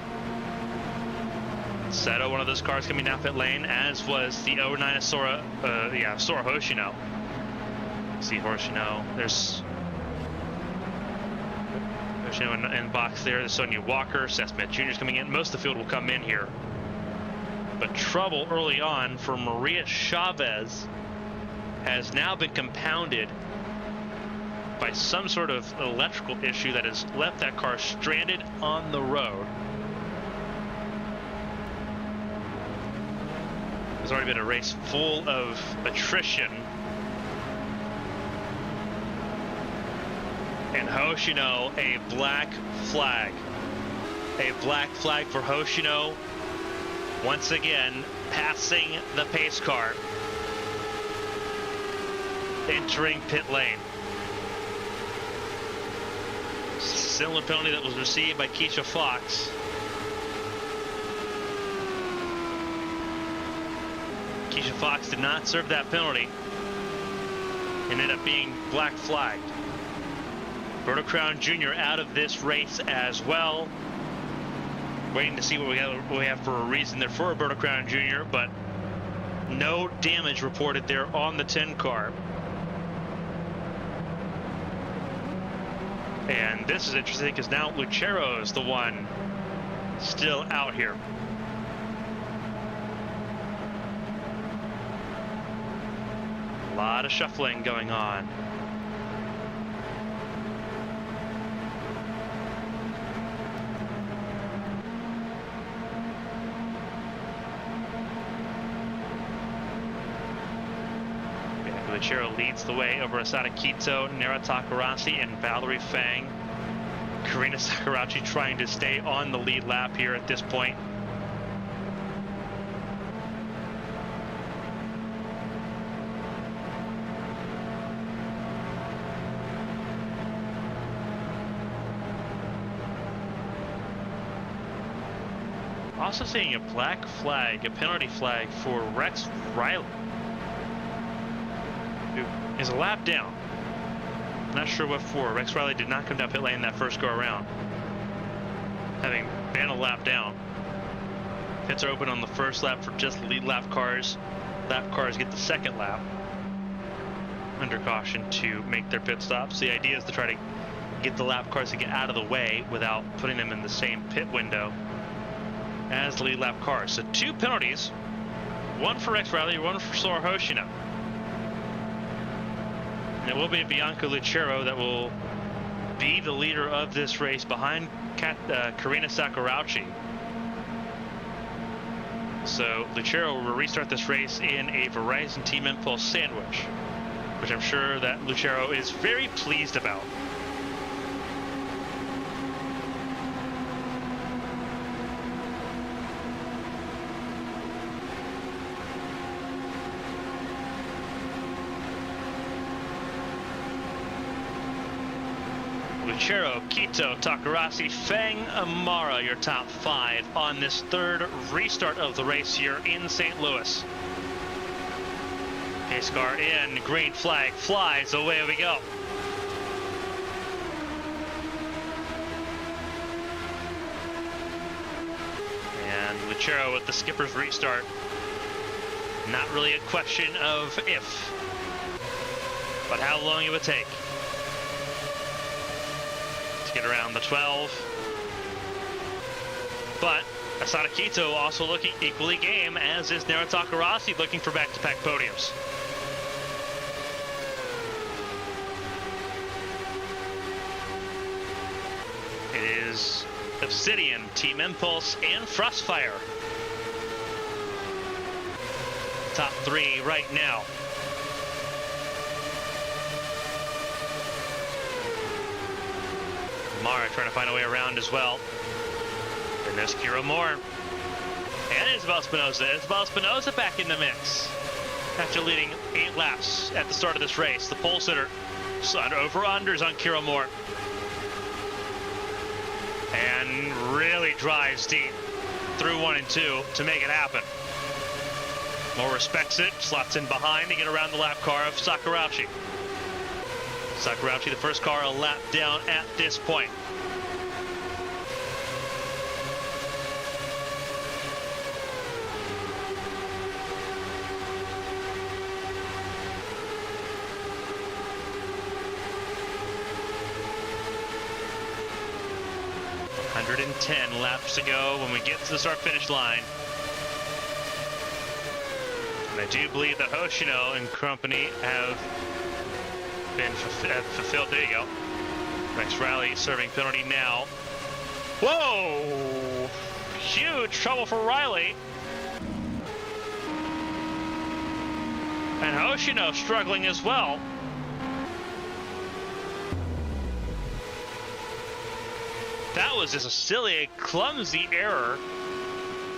Seto, one of those cars coming down pit lane, as was the 09 Sora Hoshino. See Hoshino. There's Hoshino in the box there. There's Sonia Walker. Seth Smith Jr. is coming in. Most of the field will come in here. But trouble early on for Maria Chavez has now been compounded by some sort of electrical issue that has left that car stranded on the road. There's already been a race full of attrition. And Hoshino, a black flag. A black flag for Hoshino. Once again, passing the pace car. Entering pit lane. Similar penalty that was received by Keisha Fox. Keisha Fox did not serve that penalty and ended up being black flagged. Roberto Crown Jr. out of this race as well. Waiting to see what we have for a reason there for Roberto Crown Jr., but no damage reported there on the 10 car. And this is interesting because now Lucero is the one still out here. A lot of shuffling going on. Lucero leads the way over Asada Quito, Nara Takarasi, and Valerie Fang. Karina Sakurachi trying to stay on the lead lap here at this point. Also seeing a black flag, a penalty flag for Rex Riley, who is a lap down. Not sure what for. Rex Riley did not come down pit lane that first go around, having been a lap down. Pits are open on the first lap for just lead lap cars. Lap cars get the second lap under caution to make their pit stops. The idea is to try to get the lap cars to get out of the way without putting them in the same pit window as the lead lap cars. So 2 penalties, one for Rex Riley, one for Sora Hoshino. And it will be Bianca Lucero that will be the leader of this race behind Karina Sakurauchi. So Lucero will restart this race in a Verizon Team Impulse sandwich, which I'm sure that Lucero is very pleased about. Lucero, Quito, Takarasi, Fang, Amara, your top 5 on this third restart of the race here in St. Louis. Pace car in, green flag flies, away we go. And Lucero with the skipper's restart. Not really a question of if, but how long it would take to get around the 12. But Asada Quito also looking equally game, as is Nero Takarasi looking for back-to-back podiums. It is Obsidian, Team Impulse, and Frostfire. Top three right now. Mara trying to find a way around as well. And there's Kira Moore. And Isabel Espinosa. Isabel Espinosa back in the mix. After leading 8 laps at the start of this race. The pole sitter over-unders on Kira Moore. And really drives deep through 1 and 2 to make it happen. Moore respects it, slots in behind to get around the lap car of Sakurauchi. Sakurauchi, the first car a lap down at this point. .110 laps to go when we get to the start-finish line. And I do believe that Hoshino and company have been fulfilled. There you go. Rex Rally serving penalty now. Whoa! Huge trouble for Riley. And Hoshino struggling as well. That was just a silly, clumsy error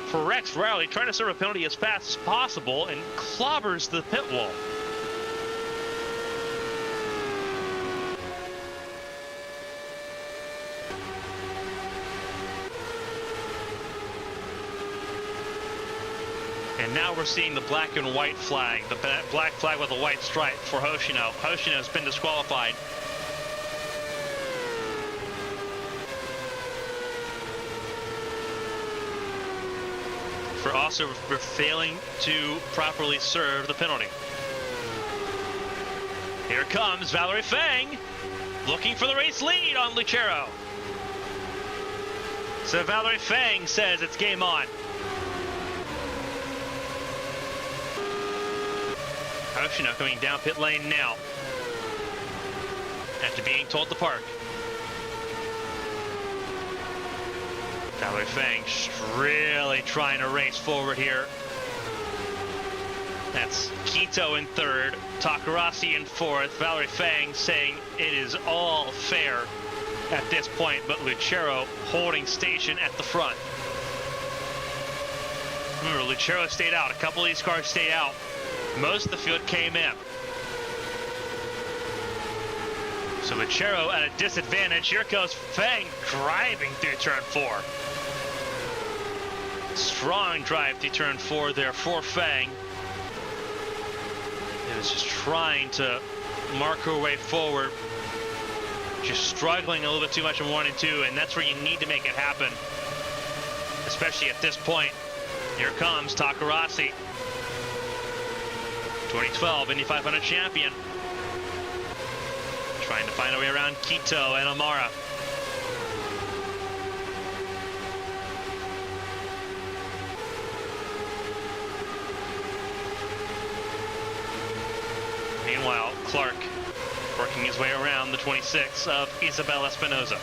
for Rex Rowley, trying to serve a penalty as fast as possible and clobbers the pit wall. And now we're seeing the black and white flag, the black flag with a white stripe for Hoshino. Hoshino has been disqualified. For failing to properly serve the penalty. Here comes Valerie Fang, looking for the race lead on Lucero. So Valerie Fang says it's game on. Hoshino coming down pit lane now, after being told to park. Valerie Fang really trying to race forward here. That's Quito in third, Takarasi in fourth. Valerie Fang saying it is all fair at this point, but Lucero holding station at the front. Remember, Lucero stayed out. A couple of these cars stayed out. Most of the field came in. So Lucero at a disadvantage. Here goes Fang driving through turn 4. Strong drive to turn 4 there for Fang. It was just trying to mark her way forward. Just struggling a little bit too much in 1 and 2, and that's where you need to make it happen. Especially at this point. Here comes Takarasi. 2012 Indy 500 champion. Trying to find a way around Quito and Amara. Meanwhile, Clark working his way around the 26 of Isabel Espinosa.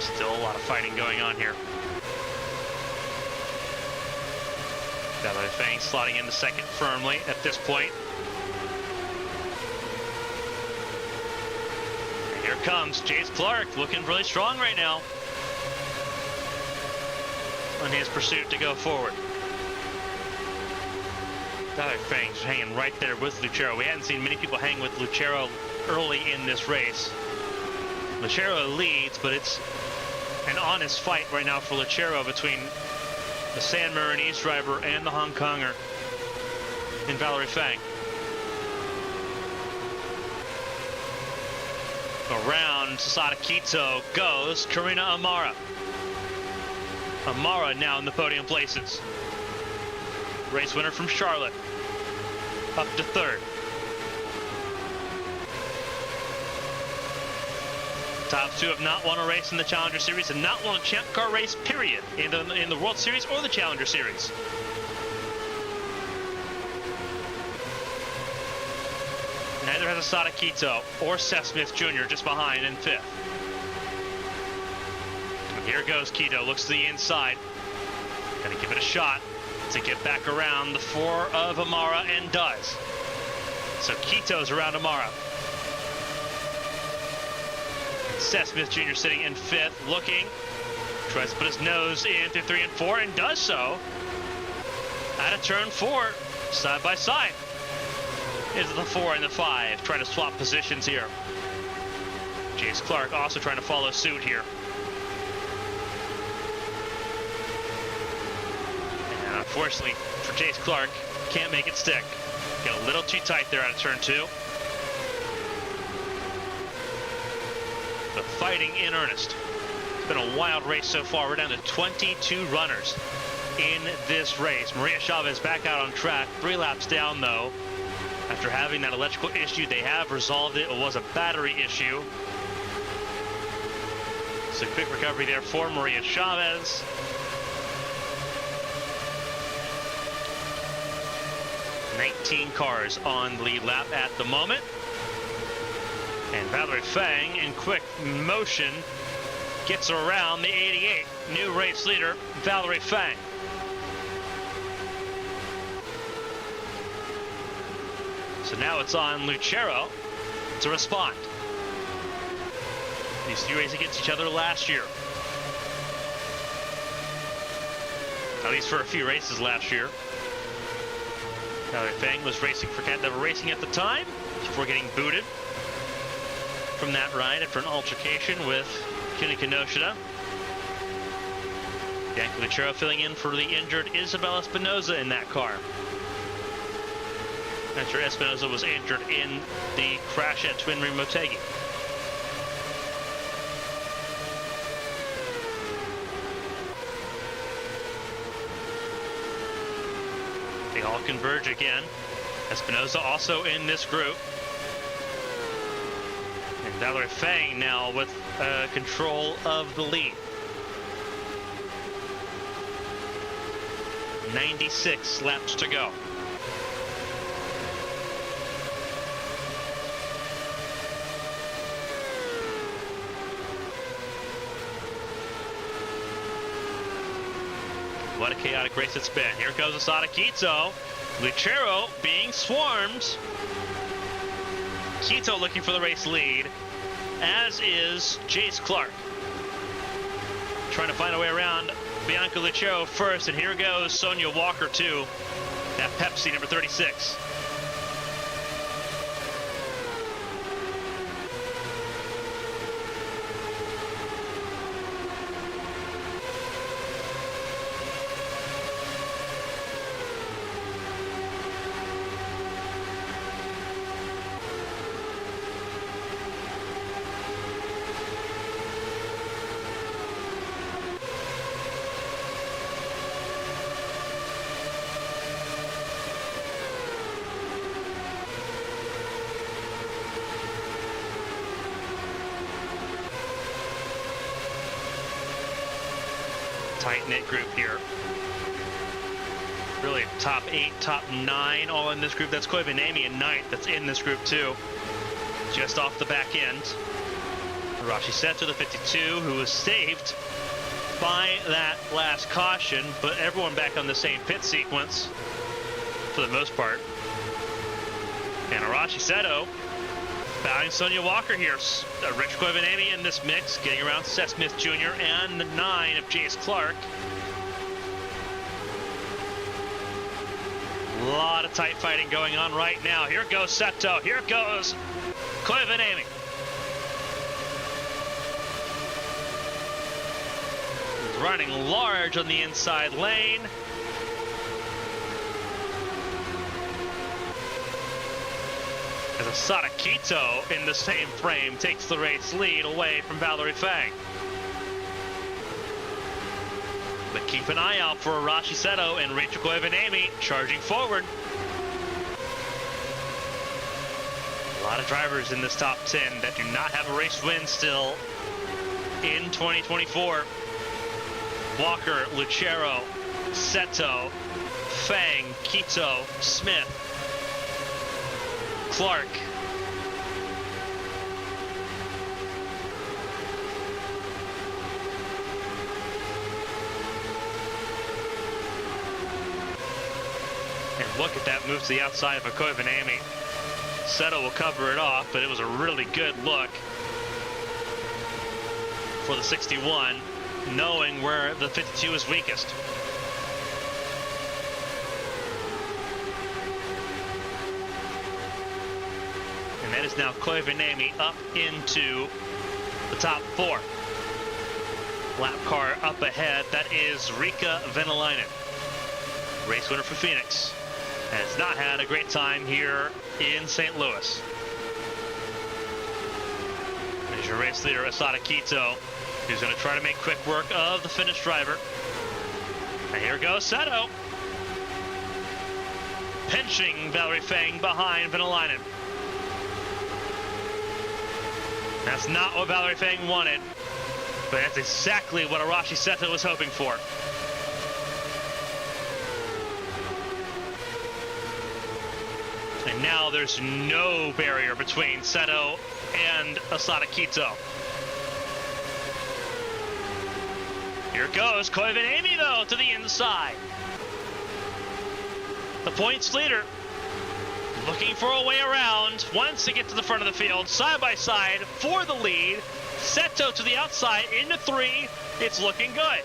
Still a lot of fighting going on here. Valerie Fang slotting into second firmly at this point. And here comes Jace Clark, looking really strong right now. on his pursuit to go forward. Valerie Fang's hanging right there with Lucero. We hadn't seen many people hang with Lucero early in this race. Lucero leads, but it's an honest fight right now for Lucero between the San Marinese driver and the Hong Konger in Valerie Fang. Around Sada Quito goes Karina Amara. Amara now in the podium places. Race winner from Charlotte, up to third. Top two have not won a race in the Challenger Series and not won a Champ Car race, period, in the World Series or the Challenger Series. Neither has Asada Quito or Seth Smith Jr. just behind in fifth. And here goes Quito, looks to the inside. Gonna give it a shot to get back around the four of Amara, and does. So Quito's around Amara. Seth Smith Jr. sitting in fifth, looking, tries to put his nose in through 3 and 4, and does so out of turn 4, side by side. Is the 4 and the 5, trying to swap positions here. Jace Clark also trying to follow suit here. And unfortunately for Jace Clark, can't make it stick. Got a little too tight there out of turn 2. But fighting in earnest. It's been a wild race so far. We're down to 22 runners in this race. Maria Chavez back out on track. 3 laps down, though. After having that electrical issue, they have resolved it. It was a battery issue. So quick recovery there for Maria Chavez. "19 cars on the lead lap at the moment. And Valerie Fang, in quick motion, gets around the 88. New race leader, Valerie Fang. So now it's on Lucero to respond. These two raced against each other last year. At least for a few races last year. Valerie Fang was racing for Cat Never Racing at the time, before getting booted from that ride after an altercation with Kenny Kinoshita. Bianca Lucero filling in for the injured Isabel Espinoza in that car. After Espinoza was injured in the crash at Twin Ring Motegi. They all converge again. Espinoza also in this group. And Valerie Fang now with control of the lead. 96 laps to go. What a chaotic race it's been. Here goes Asada Quito. Lucero being swarmed. Quito looking for the race lead, as is Jace Clark. Trying to find a way around Bianca Lucero first, and here goes Sonia Walker too, at Pepsi, number 36. Tight-knit group here. Really top 8, top 9 all in this group. That's Koibanami in 9th. That's in this group too. Just off the back end. Arashi Seto, the 52, who was saved by that last caution, but everyone back on the same pit sequence for the most part. And Arashi Seto bowing Sonia Walker here. Rich Koibanami in this mix, getting around Seth Smith Jr. and the 9 of Jace Clark. A lot of tight fighting going on right now. Here goes Seto. Here goes Koivuniemen. He's running large on the inside lane. As Asada Kito in the same frame takes the race lead away from Valerie Fang. But keep an eye out for Arashi Seto and Rachel Koivuniemen charging forward. A lot of drivers in this top 10 that do not have a race win still in 2024. Walker, Lucero, Seto, Fang, Kito, Smith, Clark. And look at that move to the outside of a Koivuniemen. Seto will cover it off, but it was a really good look for the 61, knowing where the 52 is weakest. And that is now Koivuniemen up into the top 4. Lap car up ahead, that is Rika Venäläinen, race winner for Phoenix. Has not had a great time here in St. Louis. There's your race leader, Asada Kito, who's going to try to make quick work of the Finnish driver. And here goes Seto, pinching Valerie Fang behind Venäläinen. That's not what Valerie Fang wanted, but that's exactly what Arashi Seto was hoping for. And now there's no barrier between Seto and Asada Kito. Here goes Koivuniemen, though, to the inside. The points leader looking for a way around, wants to get to the front of the field, side by side for the lead. Seto to the outside into 3. It's looking good.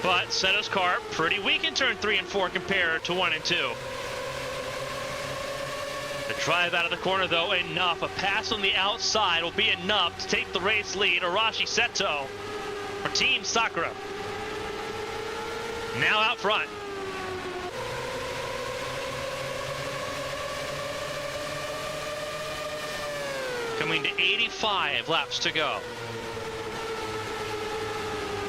But Seto's car pretty weak in turn 3 and 4 compared to 1 and 2. The drive out of the corner, though, enough. A pass on the outside will be enough to take the race lead. Arashi Seto for Team Sakura. Now out front. Coming to 85 laps to go.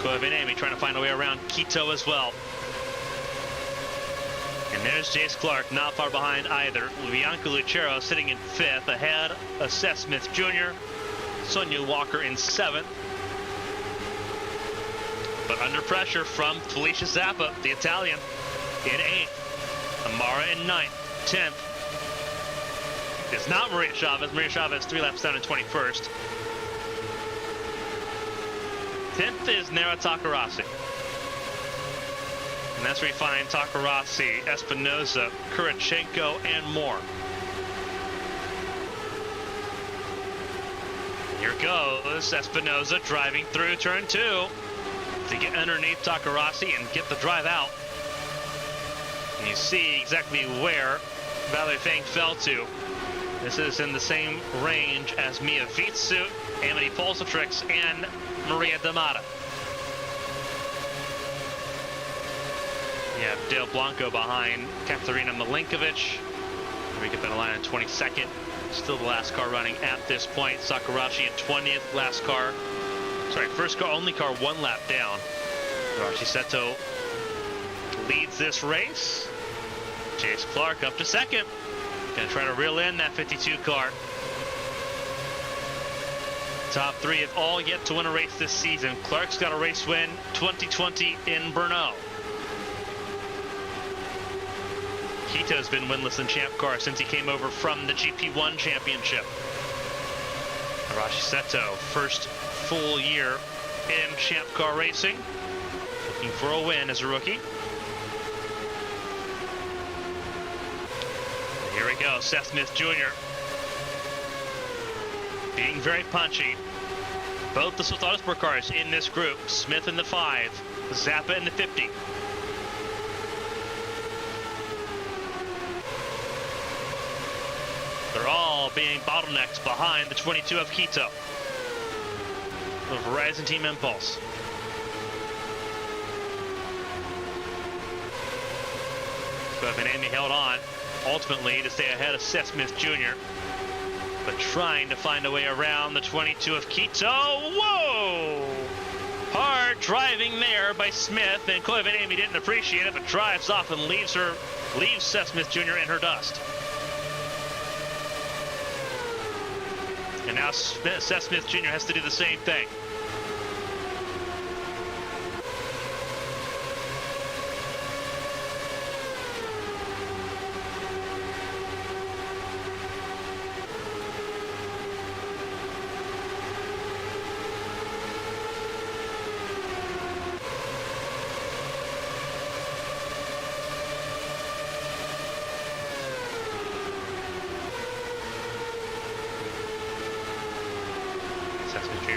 Koivuniemen trying to find a way around Kito as well. And there's Jace Clark, not far behind either. Bianca Lucero sitting in 5th, ahead of Seth Smith Jr., Sonia Walker in 7th. But under pressure from Felicia Zappa, the Italian, in 8th. Amara in 9th. 10th. It's not Maria Chavez. Maria Chavez 3 laps down in 21st. 10th is Nara Takarasi. And that's where you find Takarasi, Espinoza, Kurachenko, and more. Here goes Espinoza driving through turn 2 to get underneath Takarasi and get the drive out. And you see exactly where Valerie Fang fell to. This is in the same range as Mia Vitsu, Amity Polsatrix, and Maria D'Amata. You have Dale Blanco behind Katarina Milinkovic. Rika Venäläinen in 22nd. Still the last car running at this point. Sakurashi in 20th, last car. Sorry, first car, only car 1 lap down. Arashi Seto leads this race. Jace Clark up to 2nd. Gonna try to reel in that 52 car. Top 3 have all yet to win a race this season. Clark's got a race win 2020 in Brno. Kito's been winless in Champ Car since he came over from the GP1 championship. Arashi Seto, first full year in Champ Car racing. Looking for a win as a rookie. Here we go, Seth Smith Jr. being very punchy. Both the Swift Autosport cars in this group. Smith in the 5, Zappa in the 50. They're all being bottlenecked behind the 22 of Quito. The Verizon Team Impulse. Amy held on ultimately to stay ahead of Seth Smith Jr., but trying to find a way around the 22 of Quito. Whoa! Hard driving there by Smith, and Amy didn't appreciate it, but drives off and leaves Seth Smith Jr. in her dust. And now Seth Smith Jr. has to do the same thing.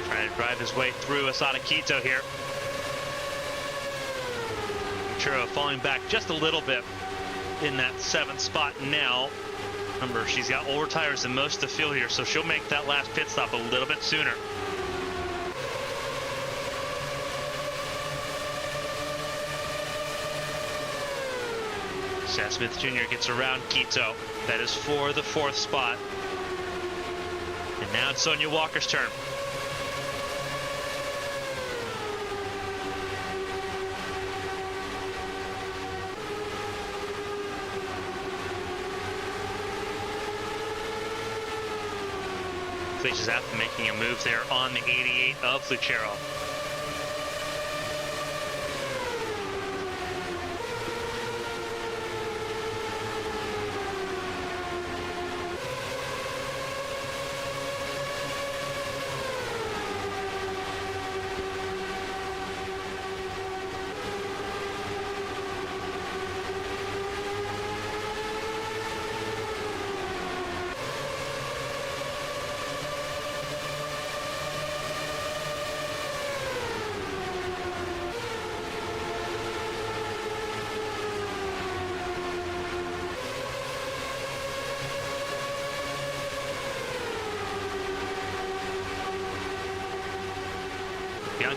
Trying to drive his way through Asada Quito here. Churro falling back just a little bit in that 7th spot now. Remember, she's got older tires than most of the field here, so she'll make that last pit stop a little bit sooner. Seth Smith Jr. gets around Quito. That is for the 4th spot. And now it's Sonia Walker's turn. Is after making a move there on the 88 of Lucero.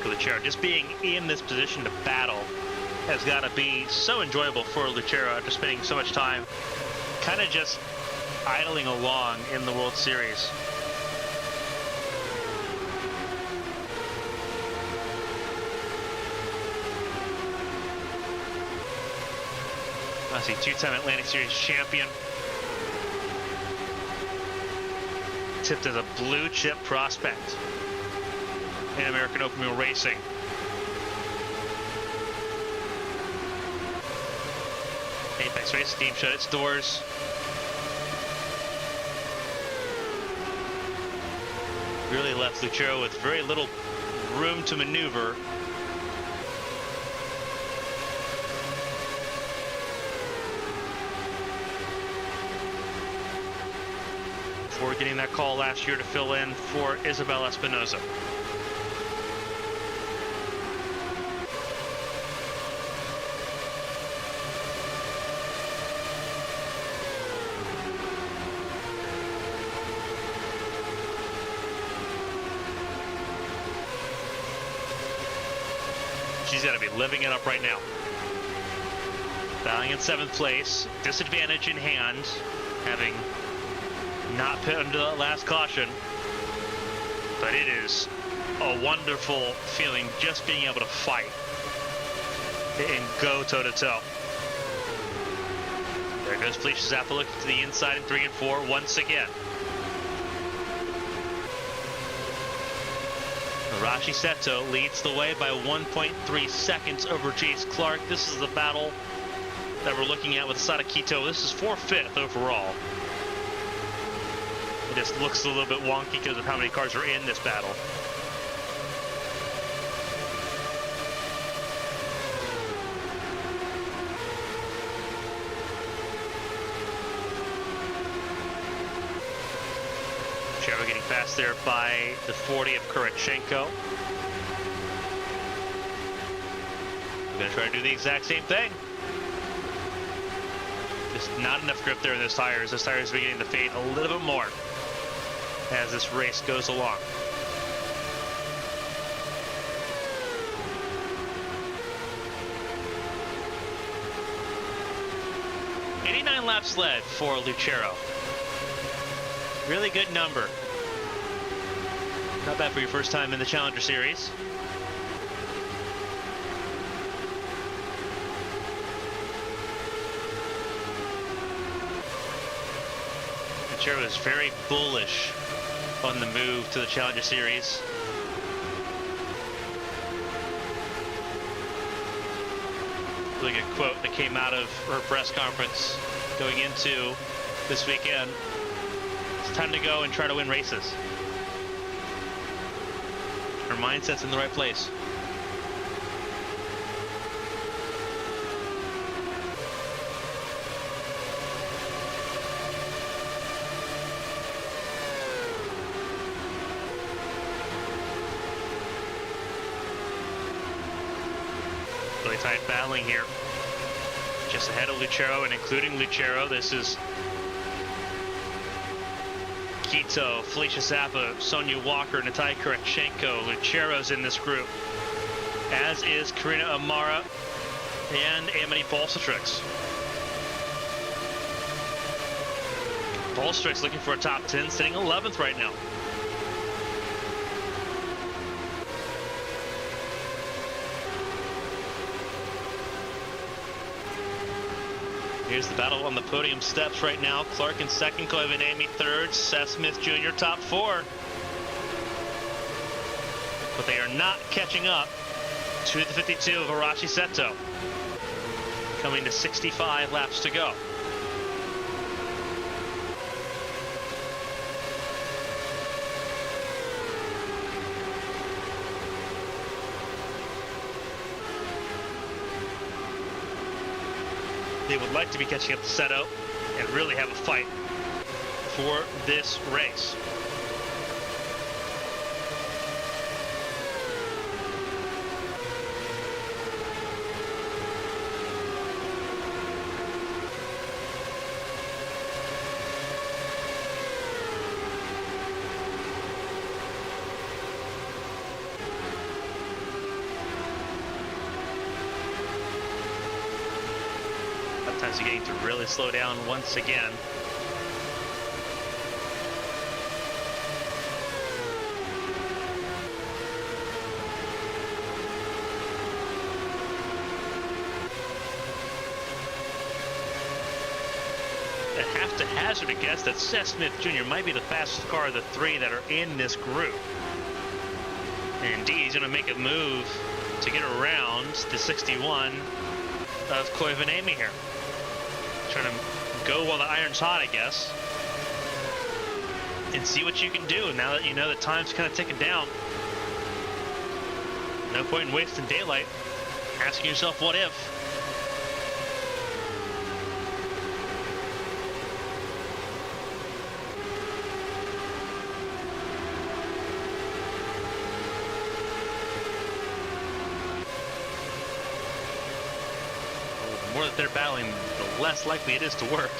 Lucero, just being in this position to battle has got to be so enjoyable for Lucero after spending so much time kind of just idling along in the World Series. I see two-time Atlantic Series champion. Tipped as a blue chip prospect in American Open Wheel Racing. Apex Racing Team shut its doors. Really left Lucero with very little room to maneuver. Before getting that call last year to fill in for Isabel Espinosa. She's got to be living it up right now. Battling in 7th place, disadvantage in hand, having not pit under that last caution. But it is a wonderful feeling just being able to fight and go toe-to-toe. There goes Felicia Zappa looking to the inside in 3 and 4 once again. Arashi Seto leads the way by 1.3 seconds over Chase Clark. This is the battle that we're looking at with Asada Quito. This is for 5th overall. It just looks a little bit wonky because of how many cars are in this battle. Chero getting past there by the 40 of Kurachenko. We're going to try to do the exact same thing. Just not enough grip there in those tires. Those tires are beginning to fade a little bit more as this race goes along. Laps led for Lucero. Really good number. Not bad for your first time in the Challenger Series. Lucero is very bullish on the move to the Challenger Series. Really good quote that came out of her press conference going into this weekend. It's time to go and try to win races. Her mindset's in the right place. Really tight battling here. Just ahead of Lucero, and including Lucero, this is Quito, Felicia Zappa, Sonia Walker, Natalya Kurachenko. Lucero's in this group, as is Karina Amara and Amity Bolsatrix. Bolsatrix looking for a top 10, sitting 11th right now. Here's the battle on the podium steps right now. Clark in second, Koivu third, Seth Smith Jr. top 4. But they are not catching up to the 52 of Arashi Seto. Coming to 65 laps to go. They would like to be catching up to Seto and really have a fight for this race. Sometimes you're getting to really slow down once again. I have to hazard a guess that Seth Smith Jr. might be the fastest car of the 3 that are in this group. And indeed, he's going to make a move to get around the 61 of Koivu here. Trying to go while the iron's hot, I guess, and see what you can do now that you know the time's kind of ticking down. No point in wasting daylight asking yourself what if. The more that they're battling, the less likely it is to work.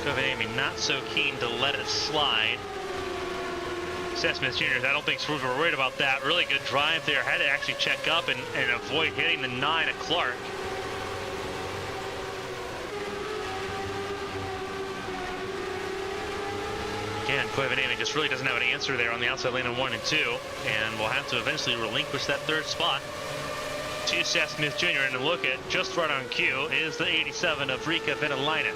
Koivu not so keen to let it slide. Seth Smith Jr., I don't think Screws were worried about that. Really good drive there. Had to actually check up and avoid hitting the 9 of Clark. Again, Koivu just really doesn't have an answer there on the outside lane in 1 and 2, and will have to eventually relinquish that 3rd spot to Seth Smith Jr. And to look at just right on cue is the 87 of Riikka Venäläinen.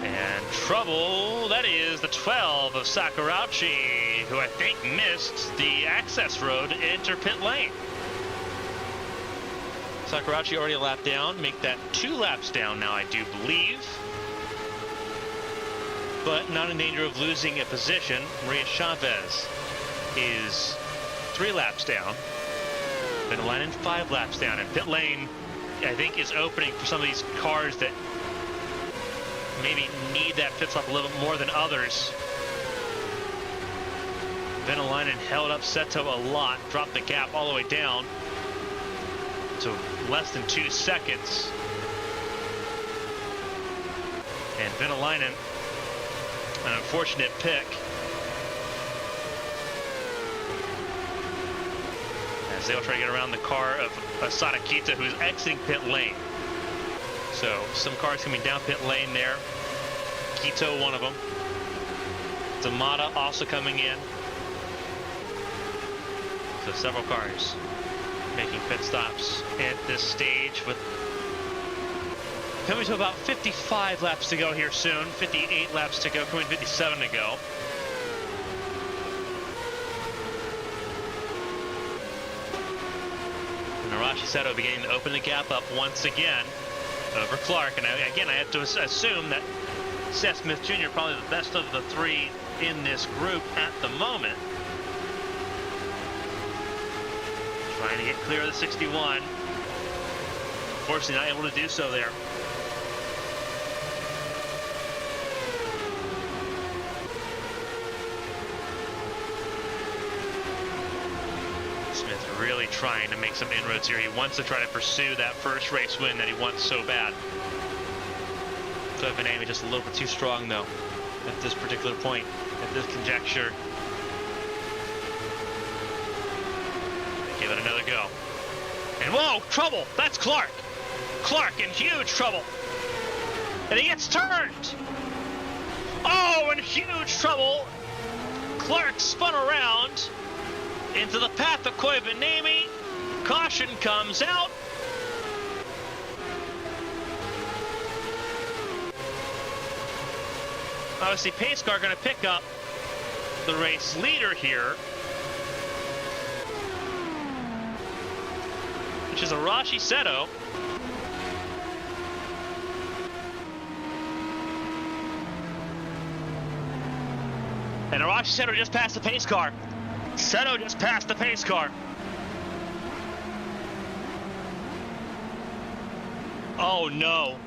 And trouble, that is the 12 of Sakurauchi, who I think missed the access road to enter pit lane. Sakurauchi already a lap down, make that 2 laps down now, I do believe. But not in danger of losing a position. Maria Chavez is 3 laps down. Venäläinen 5 laps down, and pit lane, I think, is opening for some of these cars that maybe need that pit stop a little bit more than others. Venäläinen held up Seto a lot, dropped the gap all the way down to less than 2 seconds. And Venäläinen, an unfortunate pick. As they'll try to get around the car of Asada Kita, who's exiting pit lane. So some cars coming down pit lane there. Quito, one of them. Zamata also coming in. So several cars making pit stops at this stage, with coming to about 55 laps to go here soon. 58 laps to go, coming 57 to go. And Arashi Seto beginning to open the gap up once again over Clark. And again, I have to assume that Seth Smith Jr. probably the best of the three in this group at the moment. Trying to get clear of the 61. Unfortunately, not able to do so there. Smith really trying to make some inroads here. He wants to try to pursue that first race win that he wants so bad. Venäläinen just a little bit too strong, though, at this particular point, at this conjecture. Give it another go. And whoa, trouble! That's Clark! Clark in huge trouble! And he gets turned! Oh, in huge trouble! Clark spun around into the path of Koivuniemen. Caution comes out. Obviously, pace car going to pick up the race leader here, which is Arashi Seto. And Arashi Seto just passed the pace car. Seto just passed the pace car. Oh no.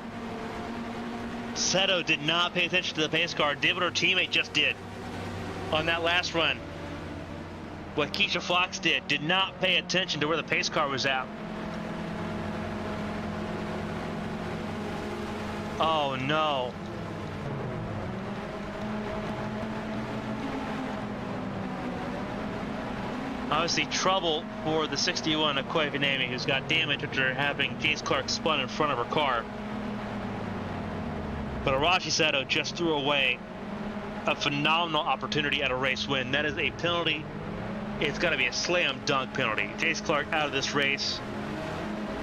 Seto did not pay attention to the pace car, did what her teammate just did on that last run. What Keisha Fox did not pay attention to where the pace car was at. Oh no. Obviously trouble for the 61 of Koivuniemen, who's got damage after having Jace Clark spun in front of her car. But Arashi Seto just threw away a phenomenal opportunity at a race win. That is a penalty. It's got to be a slam dunk penalty. Jace Clark out of this race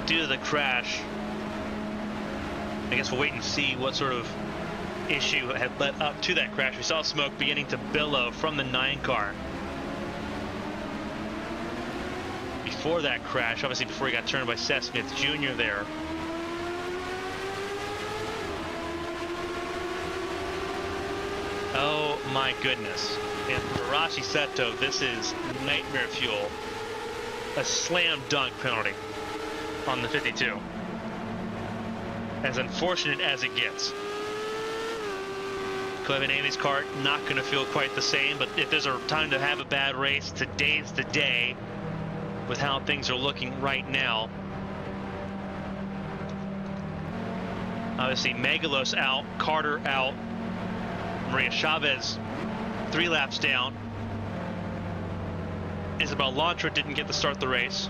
due to the crash. I guess we'll wait and see what sort of issue had led up to that crash. We saw smoke beginning to billow from the 9 car before that crash, obviously before he got turned by Seth Smith Jr. there. Oh my goodness. And for Arashi Seto, this is nightmare fuel. A slam dunk penalty on the 52. As unfortunate as it gets. Koivuniemen's car not going to feel quite the same, but if there's a time to have a bad race, today's the day with how things are looking right now. Obviously, Megalos out, Carter out, Maria Chavez 3 laps down. Isabel Lantra didn't get to start the race.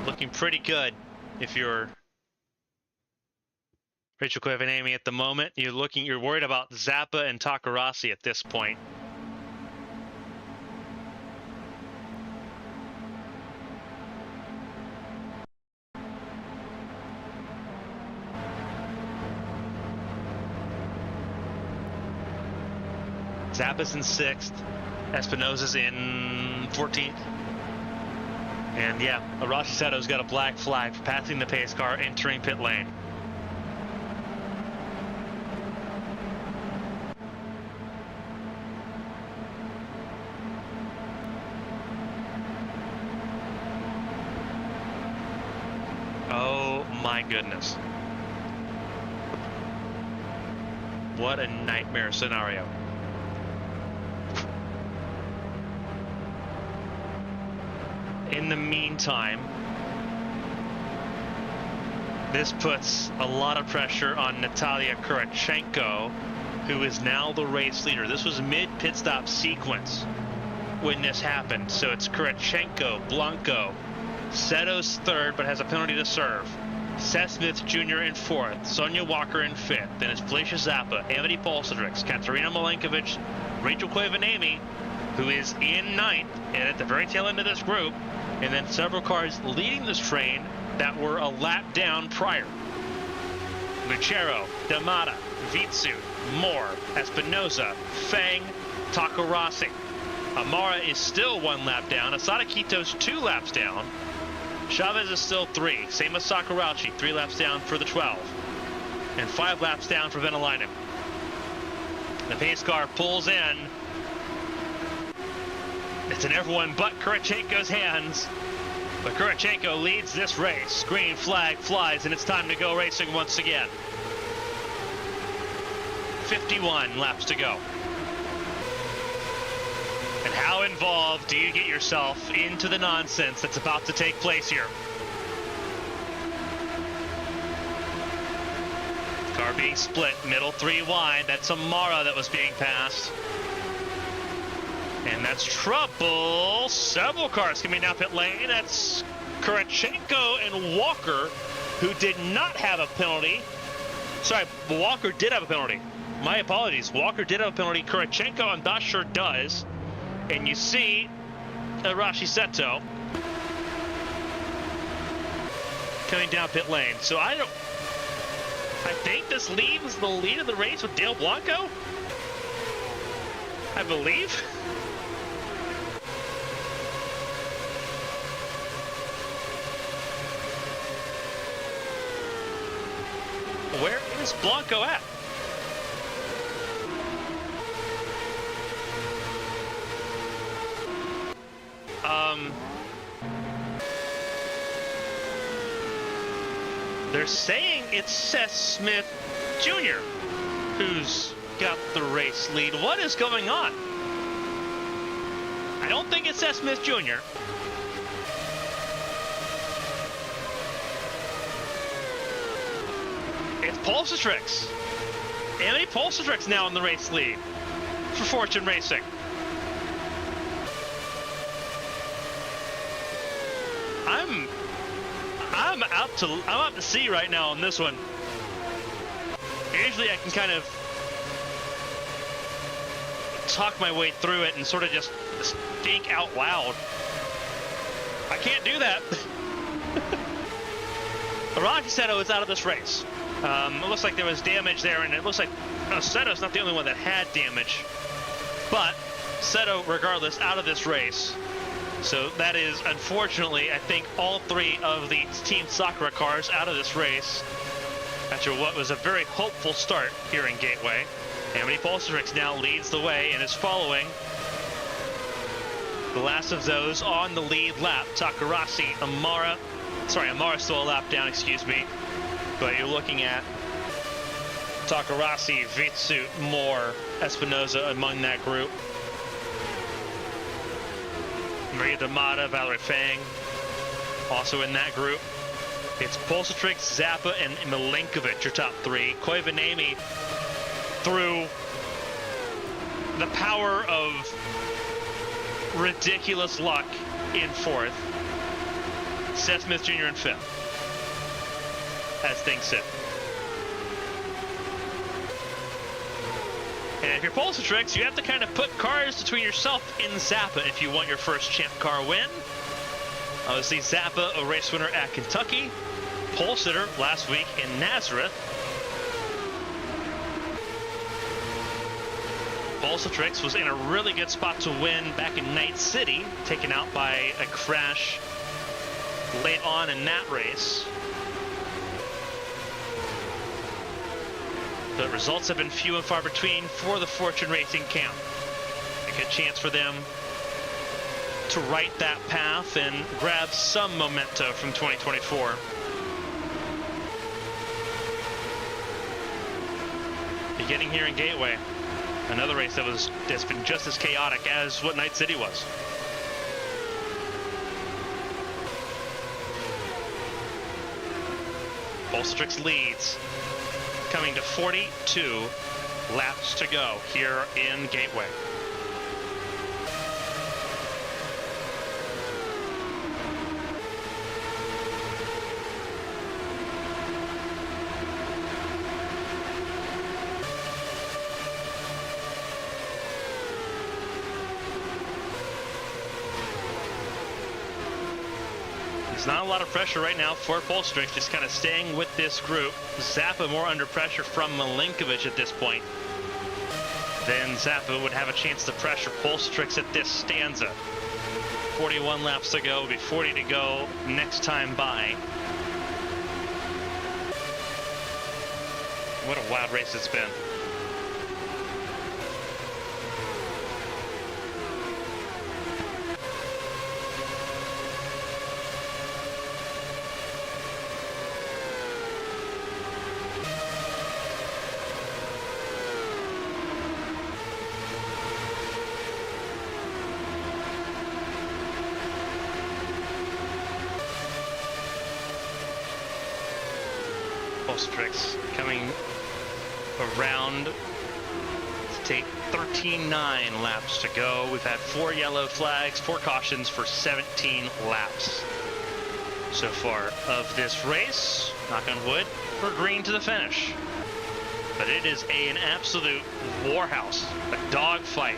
Looking pretty good if you're Rachel Koivuniemen at the moment. You're worried about Zappa and Takarasi at this point. Zappa's in 6th, Espinosa's in 14th. And yeah, Arashi Seto's got a black flag for passing the pace car entering pit lane. Oh my goodness. What a nightmare scenario. In the meantime, This puts a lot of pressure on Natalia Kurachenko, who is now the race leader. This was mid-pit stop sequence when this happened. So it's Kurachenko, Blanco, Seto's third, but has a penalty to serve. Seth Smith Jr. in fourth, Sonia Walker in fifth. Then it's Felicia Zappa, Amity Polsidrix, Katerina Milenkovic, Rachel Koivu-Niemi, who is in ninth and at the very tail end of this group, and then several cars leading this train that were a lap down prior. Lucero, D'Amata, Vitsu, Moore, Espinoza, Fang, Takarasi. Amara is still 1 lap down. Asada Quito's 2 laps down. Chavez is still 3. Same as Sakurauchi, 3 laps down for the 12. And 5 laps down for Venäläinen. The pace car pulls in. It's in everyone but Kurachenko's hands. But Kurachenko leads this race. Green flag flies, and it's time to go racing once again. 51 laps to go. And how involved do you get yourself into the nonsense that's about to take place here? Car being split, middle 3 wide. That's Amara that was being passed. And that's trouble. Several cars coming down pit lane. That's Kurachenko and Walker, who did not have a penalty. Sorry, Walker did have a penalty. My apologies. Walker did have a penalty. Kurachenko, I'm not sure, does. And you see Arashi Seto coming down pit lane. So I think this leaves the lead of the race with Dale Blanco, I believe. Where is Blanco at? They're saying it's Seth Smith Jr. who's got the race lead. What is going on? I don't think it's Seth Smith Jr. It's Polsitrix. Amity Polsitrix now in the race lead for Fortune Racing. I'm out to sea right now on this one. Usually I can kind of talk my way through it and sort of just think out loud. I can't do that. Arashi Seto is out of this race. It looks like there was damage there, and it looks like Seto's not the only one that had damage. But Seto, regardless, out of this race. So that is, unfortunately, I think all 3 of the Team Sakura cars out of this race after what was a very hopeful start here in Gateway. Amity Polsitrix now leads the way and is following the last of those on the lead lap. Takarasi, Amara's still a lap down, excuse me. But you're looking at Takarasi, Vitsu, Moore, Espinoza among that group. Maria D'Amata, Valerie Fang, also in that group. It's Polsitrix, Zappa, and Milenkovic, your top 3. Koivu-Niemi, through the power of ridiculous luck, in 4th. Seth Smith Jr. in 5th, as things sit. And if you're Polsitrix, you have to kind of put cars between yourself and Zappa if you want your first champ car win. Obviously, Zappa, a race winner at Kentucky. Polsitter last week in Nazareth. Polsitrix was in a really good spot to win back in Night City, taken out by a crash late on in that race. But results have been few and far between for the Fortune Racing camp. A good chance for them to right that path and grab some memento from 2024. Beginning here in Gateway, another race that's been just as chaotic as what Night City was. Bolstrix leads, coming to 42 laps to go here in Gateway. There's not a lot of pressure right now for Bolstrix, just kind of staying with this group. Zappa more under pressure from Milinkovic at this point. Then Zappa would have a chance to pressure Bolstrix at this stanza. 41 laps to go, will be 40 to go next time by. What a wild race it's been. Bolstrix coming around to take 13.9 laps to go. We've had 4 yellow flags, 4 cautions for 17 laps so far of this race. Knock on wood, we're green to the finish. But it is an absolute warhouse, a dogfight.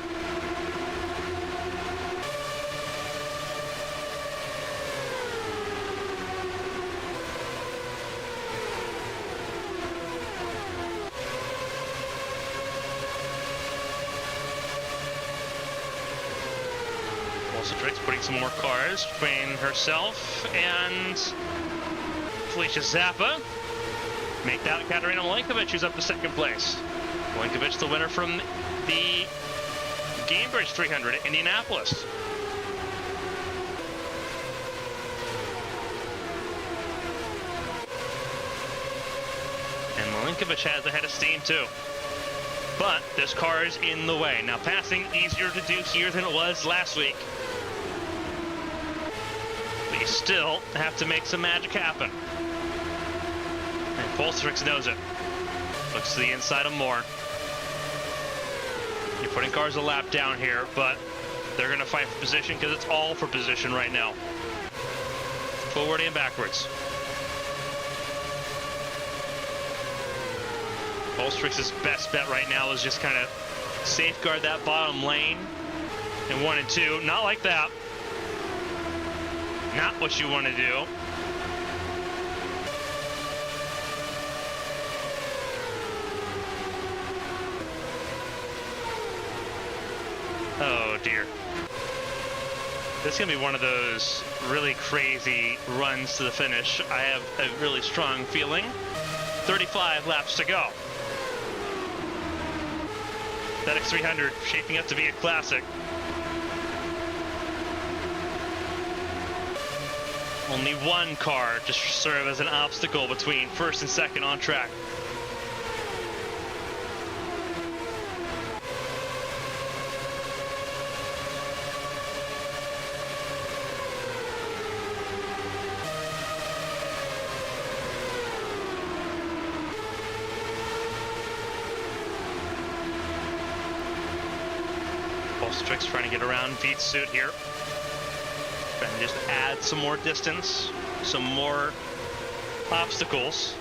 Bolstrix putting some more cars between herself and Felicia Zappa. Make that Katarina Milinkovic, who's up to second place. Milinkovic, the winner from the Gamebridge 300 at Indianapolis. And Milinkovic has a head of steam too. But this car is in the way. Now passing easier to do here than it was last week. But you still have to make some magic happen. And Bolstrix knows it. Looks to the inside of Moore. You're putting cars a lap down here, but they're going to fight for position because it's all for position right now. Forward and backwards. Bolstrix's best bet right now is just kind of safeguard that bottom lane in 1 and 2. Not like that. Not what you want to do. Oh dear. This is going to be one of those really crazy runs to the finish. I have a really strong feeling. 35 laps to go. FedEx 300 shaping up to be a classic. Only one car to serve as an obstacle between first and second on track. Bolstrix trying to get around Veet's suit here. Trying to just add some more distance, some more obstacles.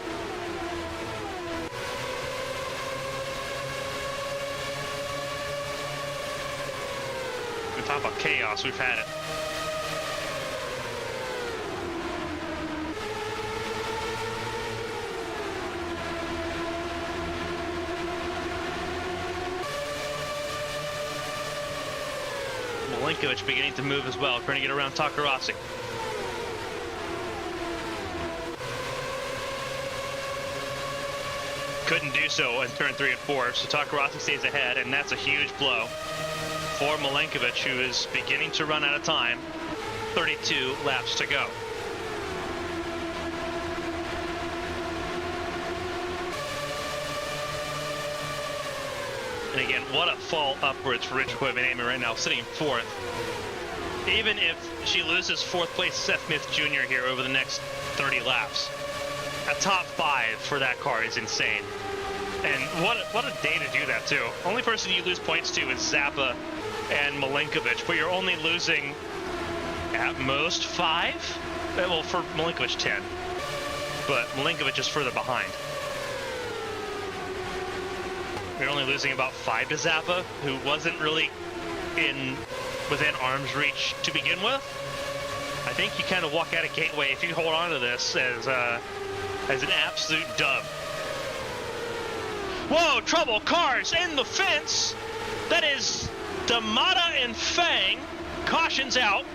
We talk about chaos, we've had it. Milinkovic beginning to move as well, trying to get around Takarasi. Couldn't do so in turn 3 and 4, so Takarasi stays ahead, and that's a huge blow for Milinkovic, who is beginning to run out of time. 32 laps to go. And again, what a fall upwards for Rachel Coivinami right now, sitting in 4th. Even if she loses 4th place Seth Smith Jr. here over the next 30 laps, a top 5 for that car is insane. And what a day to do that, too. Only person you lose points to is Zappa and Milinkovic, but you're only losing at most 5? Well, for Milinkovic, 10. But Milinkovic is further behind. You're only losing about 5 to Zappa, who wasn't really within arm's reach to begin with. I think you kind of walk out of Gateway if you hold on to this as an absolute dub. Whoa, trouble, cars in the fence. That is D'Amata and Fang. Caution's out.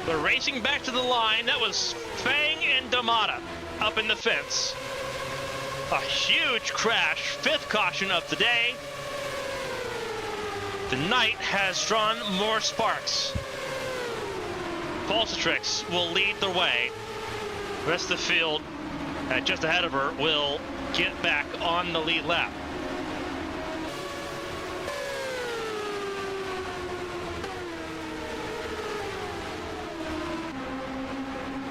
They're racing back to the line. That was Fang and D'Amata up in the fence. A huge crash, 5th caution of the day. The night has drawn more sparks. Pulsatrix will lead the way. The rest of the field, just ahead of her, will get back on the lead lap.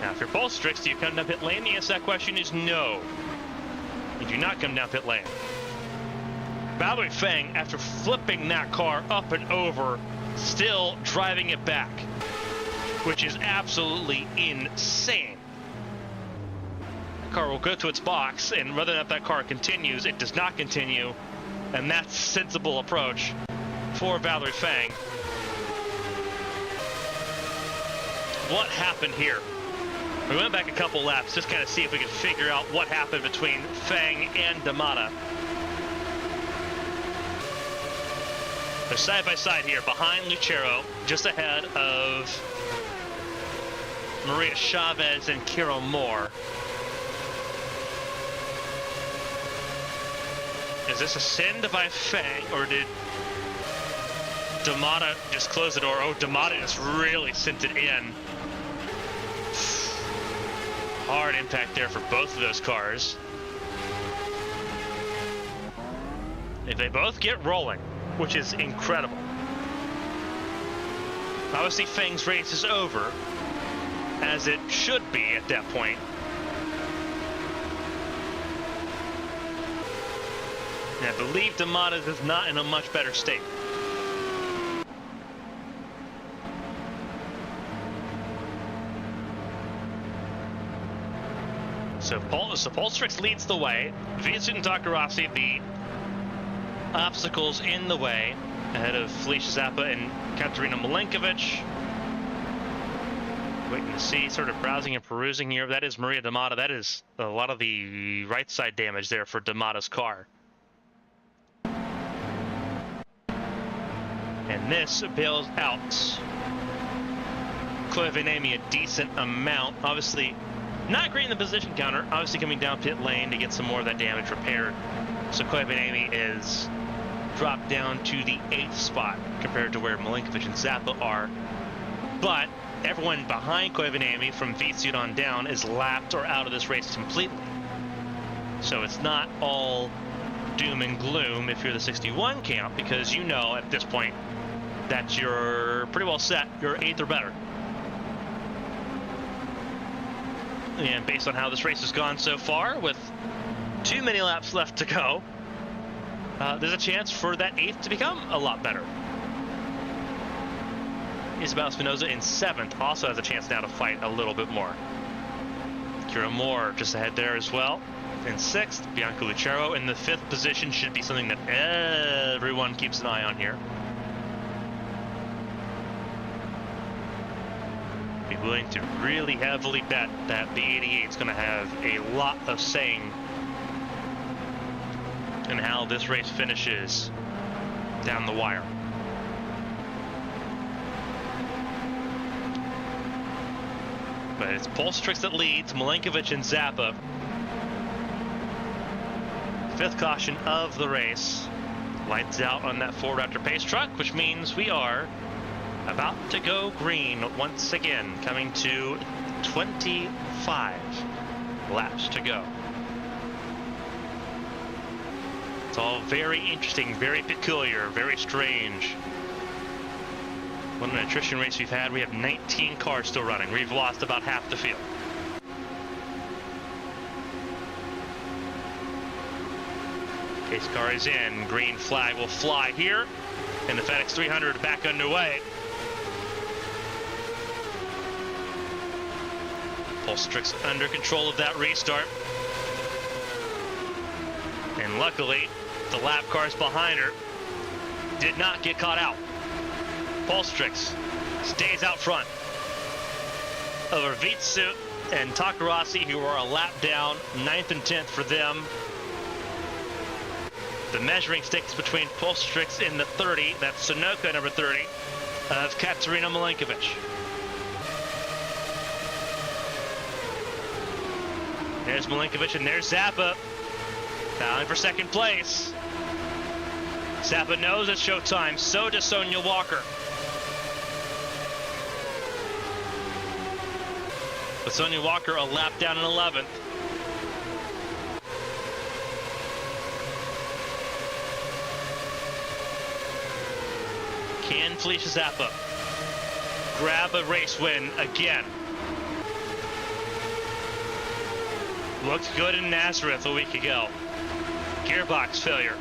Now, if you're Pulsatrix, do you come down pit lane? The answer to that question is no. You do not come down pit lane. Valerie Fang, after flipping that car up and over, still driving it back, which is absolutely insane. The car will go to its box, and whether or not that car continues, it does not continue, and that's a sensible approach for Valerie Fang. What happened here? We went back a couple laps just kind of see if we could figure out what happened between Fang and D'Amata. They're side by side here, behind Lucero, just ahead of Maria Chavez and Kiro Moore. Is this a send by Fang, or did D'Amata just close the door? Oh, D'Amata just really sent it in. Hard impact there for both of those cars. If they both get rolling, which is incredible. Obviously, Fang's race is over, as it should be at that point. And I believe D'Amata is not in a much better state. So Pulsatrix leads the way. Vincent and Takarasi, the obstacles in the way, ahead of Felicia Zappa and Katerina Milinkovic. Waiting to see, sort of browsing and perusing here. That is Maria D'Amata. That is a lot of the right side damage there for D'Amata's car. And this bails out Koivu a decent amount. Obviously, not great in the position counter. Obviously coming down pit lane to get some more of that damage repaired. So Koivu is dropped down to the 8th spot compared to where Milinkovic and Zappa are. But everyone behind Koivu from V-Suit on down is lapped or out of this race completely. So it's not all doom and gloom if you're the 61 camp, because you know at this point that you're pretty well set. You're 8th or better. And based on how this race has gone so far, with too many laps left to go, there's a chance for that 8th to become a lot better. Isabel Espinosa in 7th also has a chance now to fight a little bit more. Kira Moore just ahead there as well. In 6th, Bianca Lucero in the 5th position should be something that everyone keeps an eye on here. Be willing to really heavily bet that the 88 is going to have a lot of saying in how this race finishes down the wire. But it's Pulsatrix that leads, Milinkovic and Zappa. 5th caution of the race. Lights out on that Ford Raptor pace truck, which means we are about to go green once again, coming to 25 laps to go. It's all very interesting, very peculiar, very strange. What an attrition race we've had. We have 19 cars still running. We've lost about half the field. Pace car is in. Green flag will fly here. And the FedEx 300 back underway. Polstrix under control of that restart. And luckily, the lap cars behind her did not get caught out. Polstrix stays out front over Vitsu and Takarasi, who are a lap down, 9th and 10th for them. The measuring sticks between Polstrix in the 30, that's Sunoka number 30, of Katerina Milenkovic. There's Milenkovic and there's Zappa, battling for second place. Zappa knows it's showtime, so does Sonia Walker. With Sonia Walker a lap down in 11th. Can Felicia Zappa grab a race win again? Looked good in Nazareth a week ago. Gearbox failure.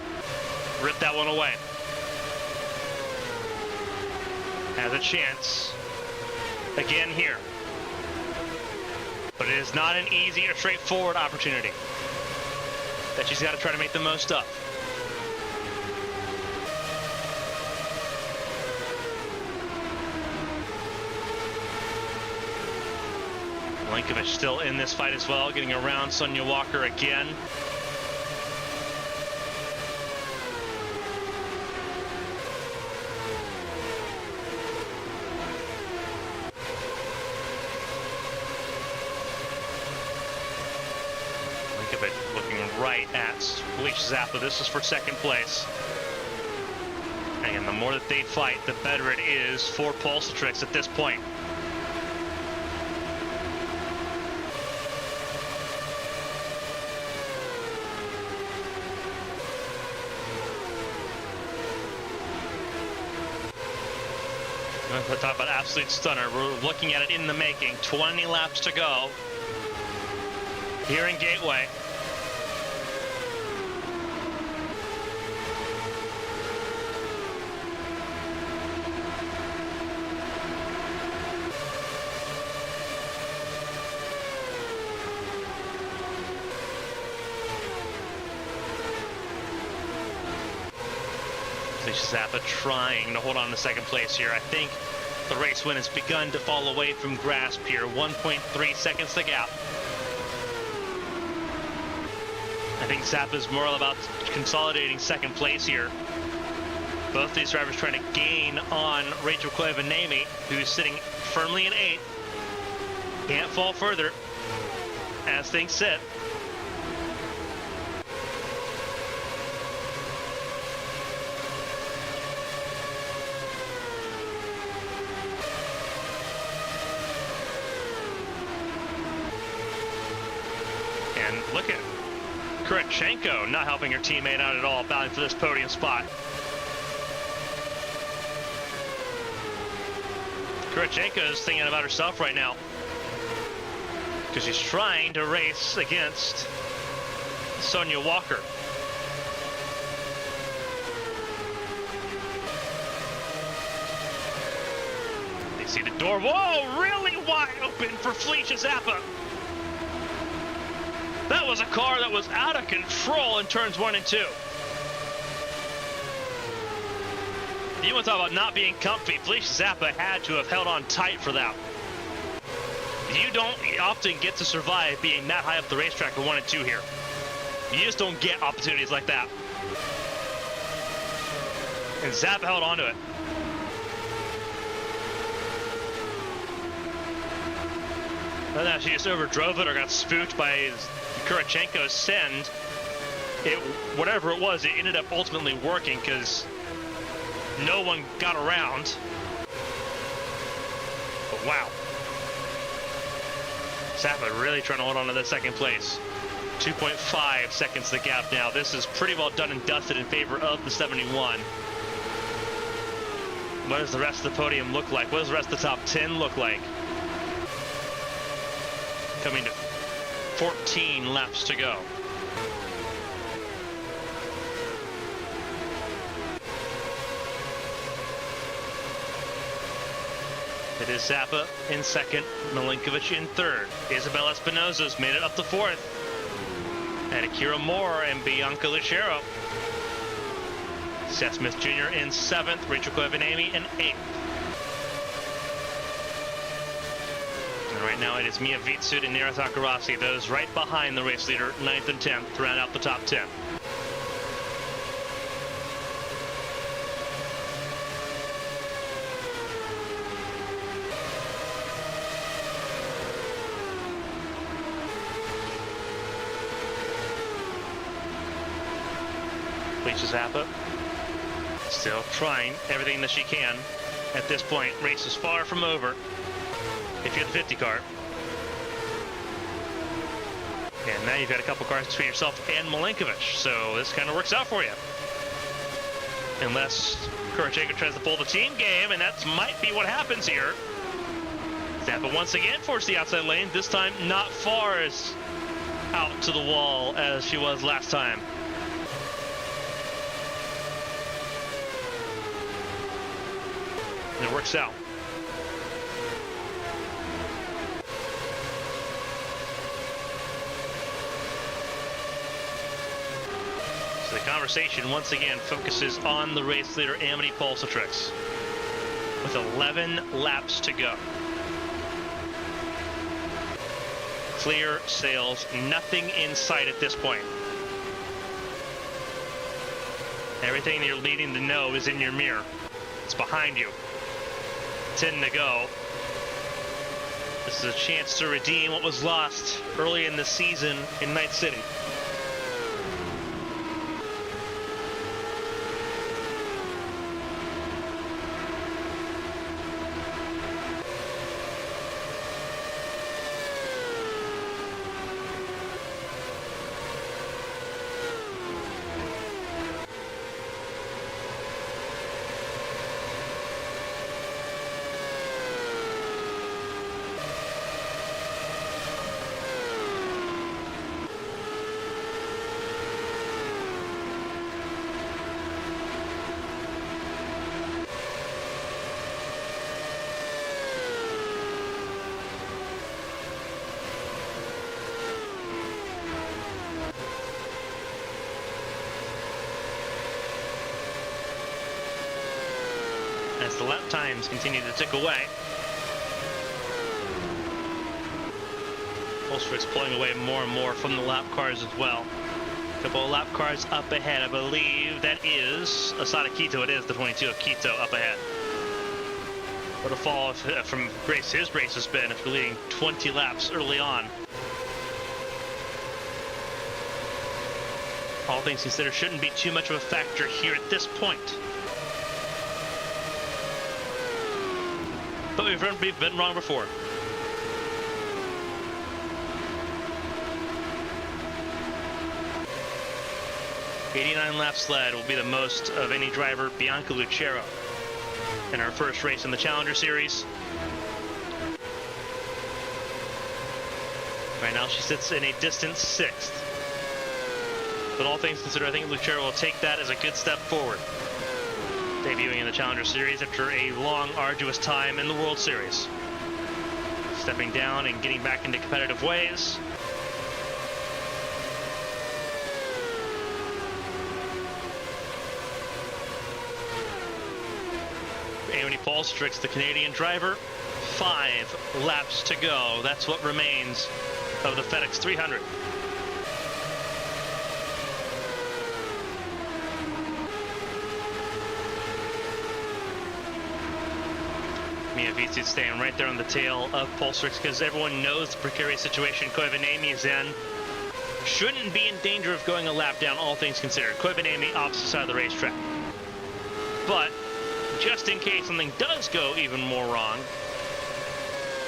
Ripped that one away. Has a chance again here. But it is not an easy or straightforward opportunity that she's got to try to make the most of. Milenkovic still in this fight as well, getting around Sonia Walker again. Milenkovic looking right at Felicia Zappa. This is for second place. And the more that they fight, the better it is for Polstrix at this point. Let's talk about absolute stunner. We're looking at it in the making. 20 laps to go here in Gateway. Zappa trying to hold on to second place here. I think the race win has begun to fall away from grasp here. 1.3 seconds the gap. I think Zappa's more about consolidating second place here. Both these drivers trying to gain on Rachel Koivu-Niemi, who's sitting firmly in 8th. Can't fall further as things sit. Look at Kurchenko not helping her teammate out at all, battling for this podium spot. Kurchenko is thinking about herself right now because she's trying to race against Sonia Walker. They see the door. Whoa, really wide open for Felicia Zappa. That was a car that was out of control in turns 1 and 2. You want to talk about not being comfy. Felicia Zappa had to have held on tight for that. You don't often get to survive being that high up the racetrack for 1 and 2 here. You just don't get opportunities like that. And Zappa held on to it. I don't know if she just overdrove it or got spooked by Kurchenko's send. Whatever it was, it ended up ultimately working because no one got around. But wow. Zappa really trying to hold on to that second place. 2.5 seconds the gap now. This is pretty well done and dusted in favor of the 71. What does the rest of the podium look like? What does the rest of the top 10 look like? Coming to 14 laps to go. It is Zappa in second, Milinkovic in third. Isabel Espinosa's made it up to fourth. And Akira Moore and Bianca Lucero. Seth Smith Jr. in seventh, Rachel Covenamy in eighth. And right now it is Mia Vitsud and Nira Takarasi, those right behind the race leader, 9th and 10th, to round out the top 10. Felicia Zappa still trying everything that she can at this point. Race is far from over if you're the 50 car. And now you've got a couple cars between yourself and Milinkovic, so this kind of works out for you. Unless Kuracheko tries to pull the team game, and that might be what happens here. Zappa once again forced the outside lane, this time not far as out to the wall as she was last time. And it works out. So the conversation once again focuses on the race leader, Amity Polsatrix, with 11 laps to go. Clear sails, nothing in sight at this point. Everything you're needing to know is in your mirror. It's behind you. 10 to go. This is a chance to redeem what was lost early in the season in Night City. As the lap times continue to tick away. Polsatrix pulling away more and more from the lap cars as well. A couple of lap cars up ahead. I believe that is Asada Quito. It is the 22 of Quito up ahead. What a fall from Grace. His race has been after leading 20 laps early on. All things considered, shouldn't be too much of a factor here at this point. But we've been wrong before. '89 laps led will be the most of any driver, Bianca Lucero, in her first race in the Challenger Series. Right now she sits in a distant 6th. But all things considered, I think Lucero will take that as a good step forward. Debuting in the Challenger Series after a long, arduous time in the World Series. Stepping down and getting back into competitive ways. Amity Polsatrix, the Canadian driver, 5 laps to go. That's what remains of the FedEx 300. Mia Vitsud staying right there on the tail of Polsatrix because everyone knows the precarious situation Covenamy is in. Shouldn't be in danger of going a lap down, all things considered. Covenamy opposite side of the racetrack. But just in case something does go even more wrong,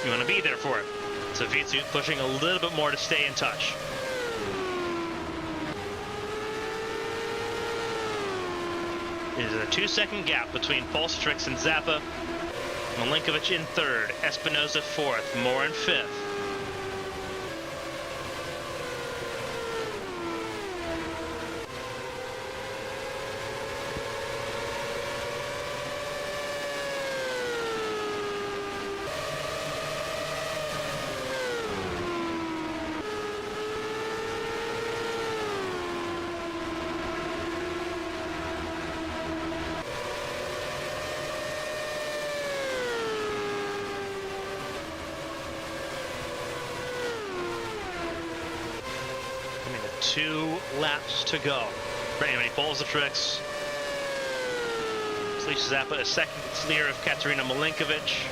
you want to be there for it. So Vitsud pushing a little bit more to stay in touch. There's a 2-second gap between Polstrix and Zappa. Milinkovic in third, Espinoza fourth, Moore in fifth. Coming to 2 laps to go. Randy Polstrix. Felicia Zappa a second clear of Katerina Milinkovic.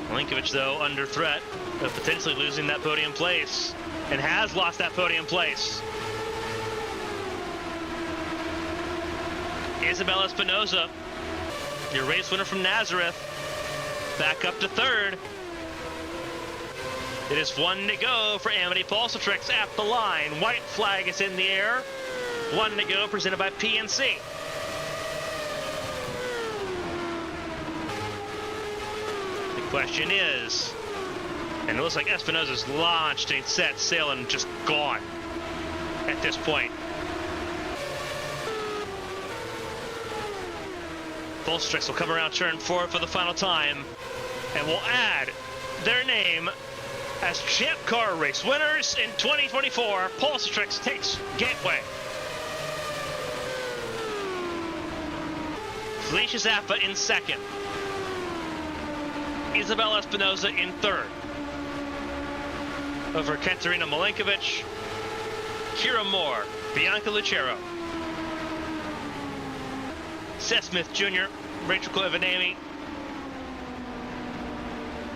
Milinkovic, though, under threat of potentially losing that podium place, and has lost that podium place. Isabel Espinoza, your race winner from Nazareth, back up to third. It is 1 to go for Amity Polstrix at the line. White flag is in the air. 1 to go, presented by PNC. The question is, and it looks like Espinoza's launched and set sail and just gone at this point. Polstrix will come around turn 4 for the final time and will add their name as Champ Car race winners in 2024. Polstrix takes Gateway. Felicia Zappa in second. Isabel Espinoza in third. Over Katerina Milinkovic, Kira Moore, Bianca Lucero, Seth Smith Jr., Rachel Koivanami.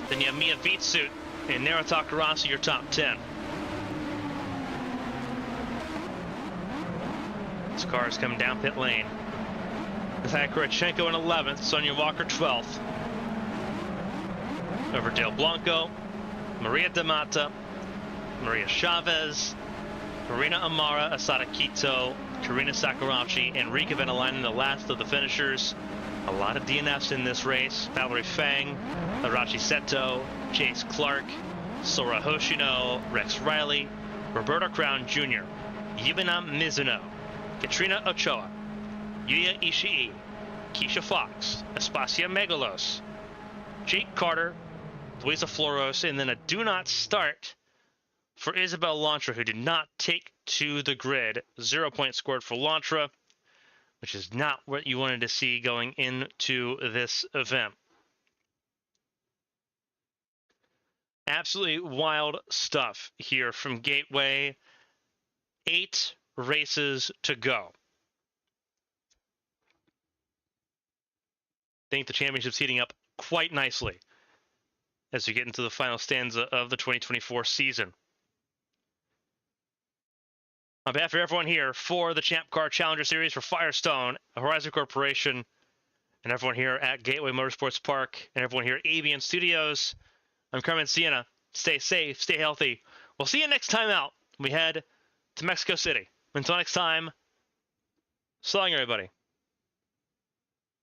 Then you have Mia Vitsut and Nara Takarasi, your top 10. This car is coming down pit lane. Natalia Kurachenko in 11th, Sonia Walker 12th. Over Del Blanco, Maria Damata, Maria Chavez, Marina Amara, Asada Quito, Karina Sakurachi, Enrique Venelainen, the last of the finishers. A lot of DNFs in this race. Valerie Fang, Arachi Seto, Chase Clark, Sora Hoshino, Rex Riley, Roberta Crown Jr., Yubina Mizuno, Katrina Ochoa, Yuya Ishii, Keisha Fox, Espacia Megalos, Jake Carter, Luisa Floros, and then a do not start for Isabel Lantra, who did not take to the grid. 0 points scored for Lantra, which is not what you wanted to see going into this event. Absolutely wild stuff here from Gateway. 8 races to go. I think the championship's heating up quite nicely as we get into the final stanza of the 2024 season. On behalf of everyone here for the Champ Car Challenger Series for Firestone, Horizon Corporation, and everyone here at Gateway Motorsports Park, and everyone here at Avian Studios, I'm Carmen Sienna. Stay safe, stay healthy. We'll see you next time out when we head to Mexico City. Until next time, so long, everybody.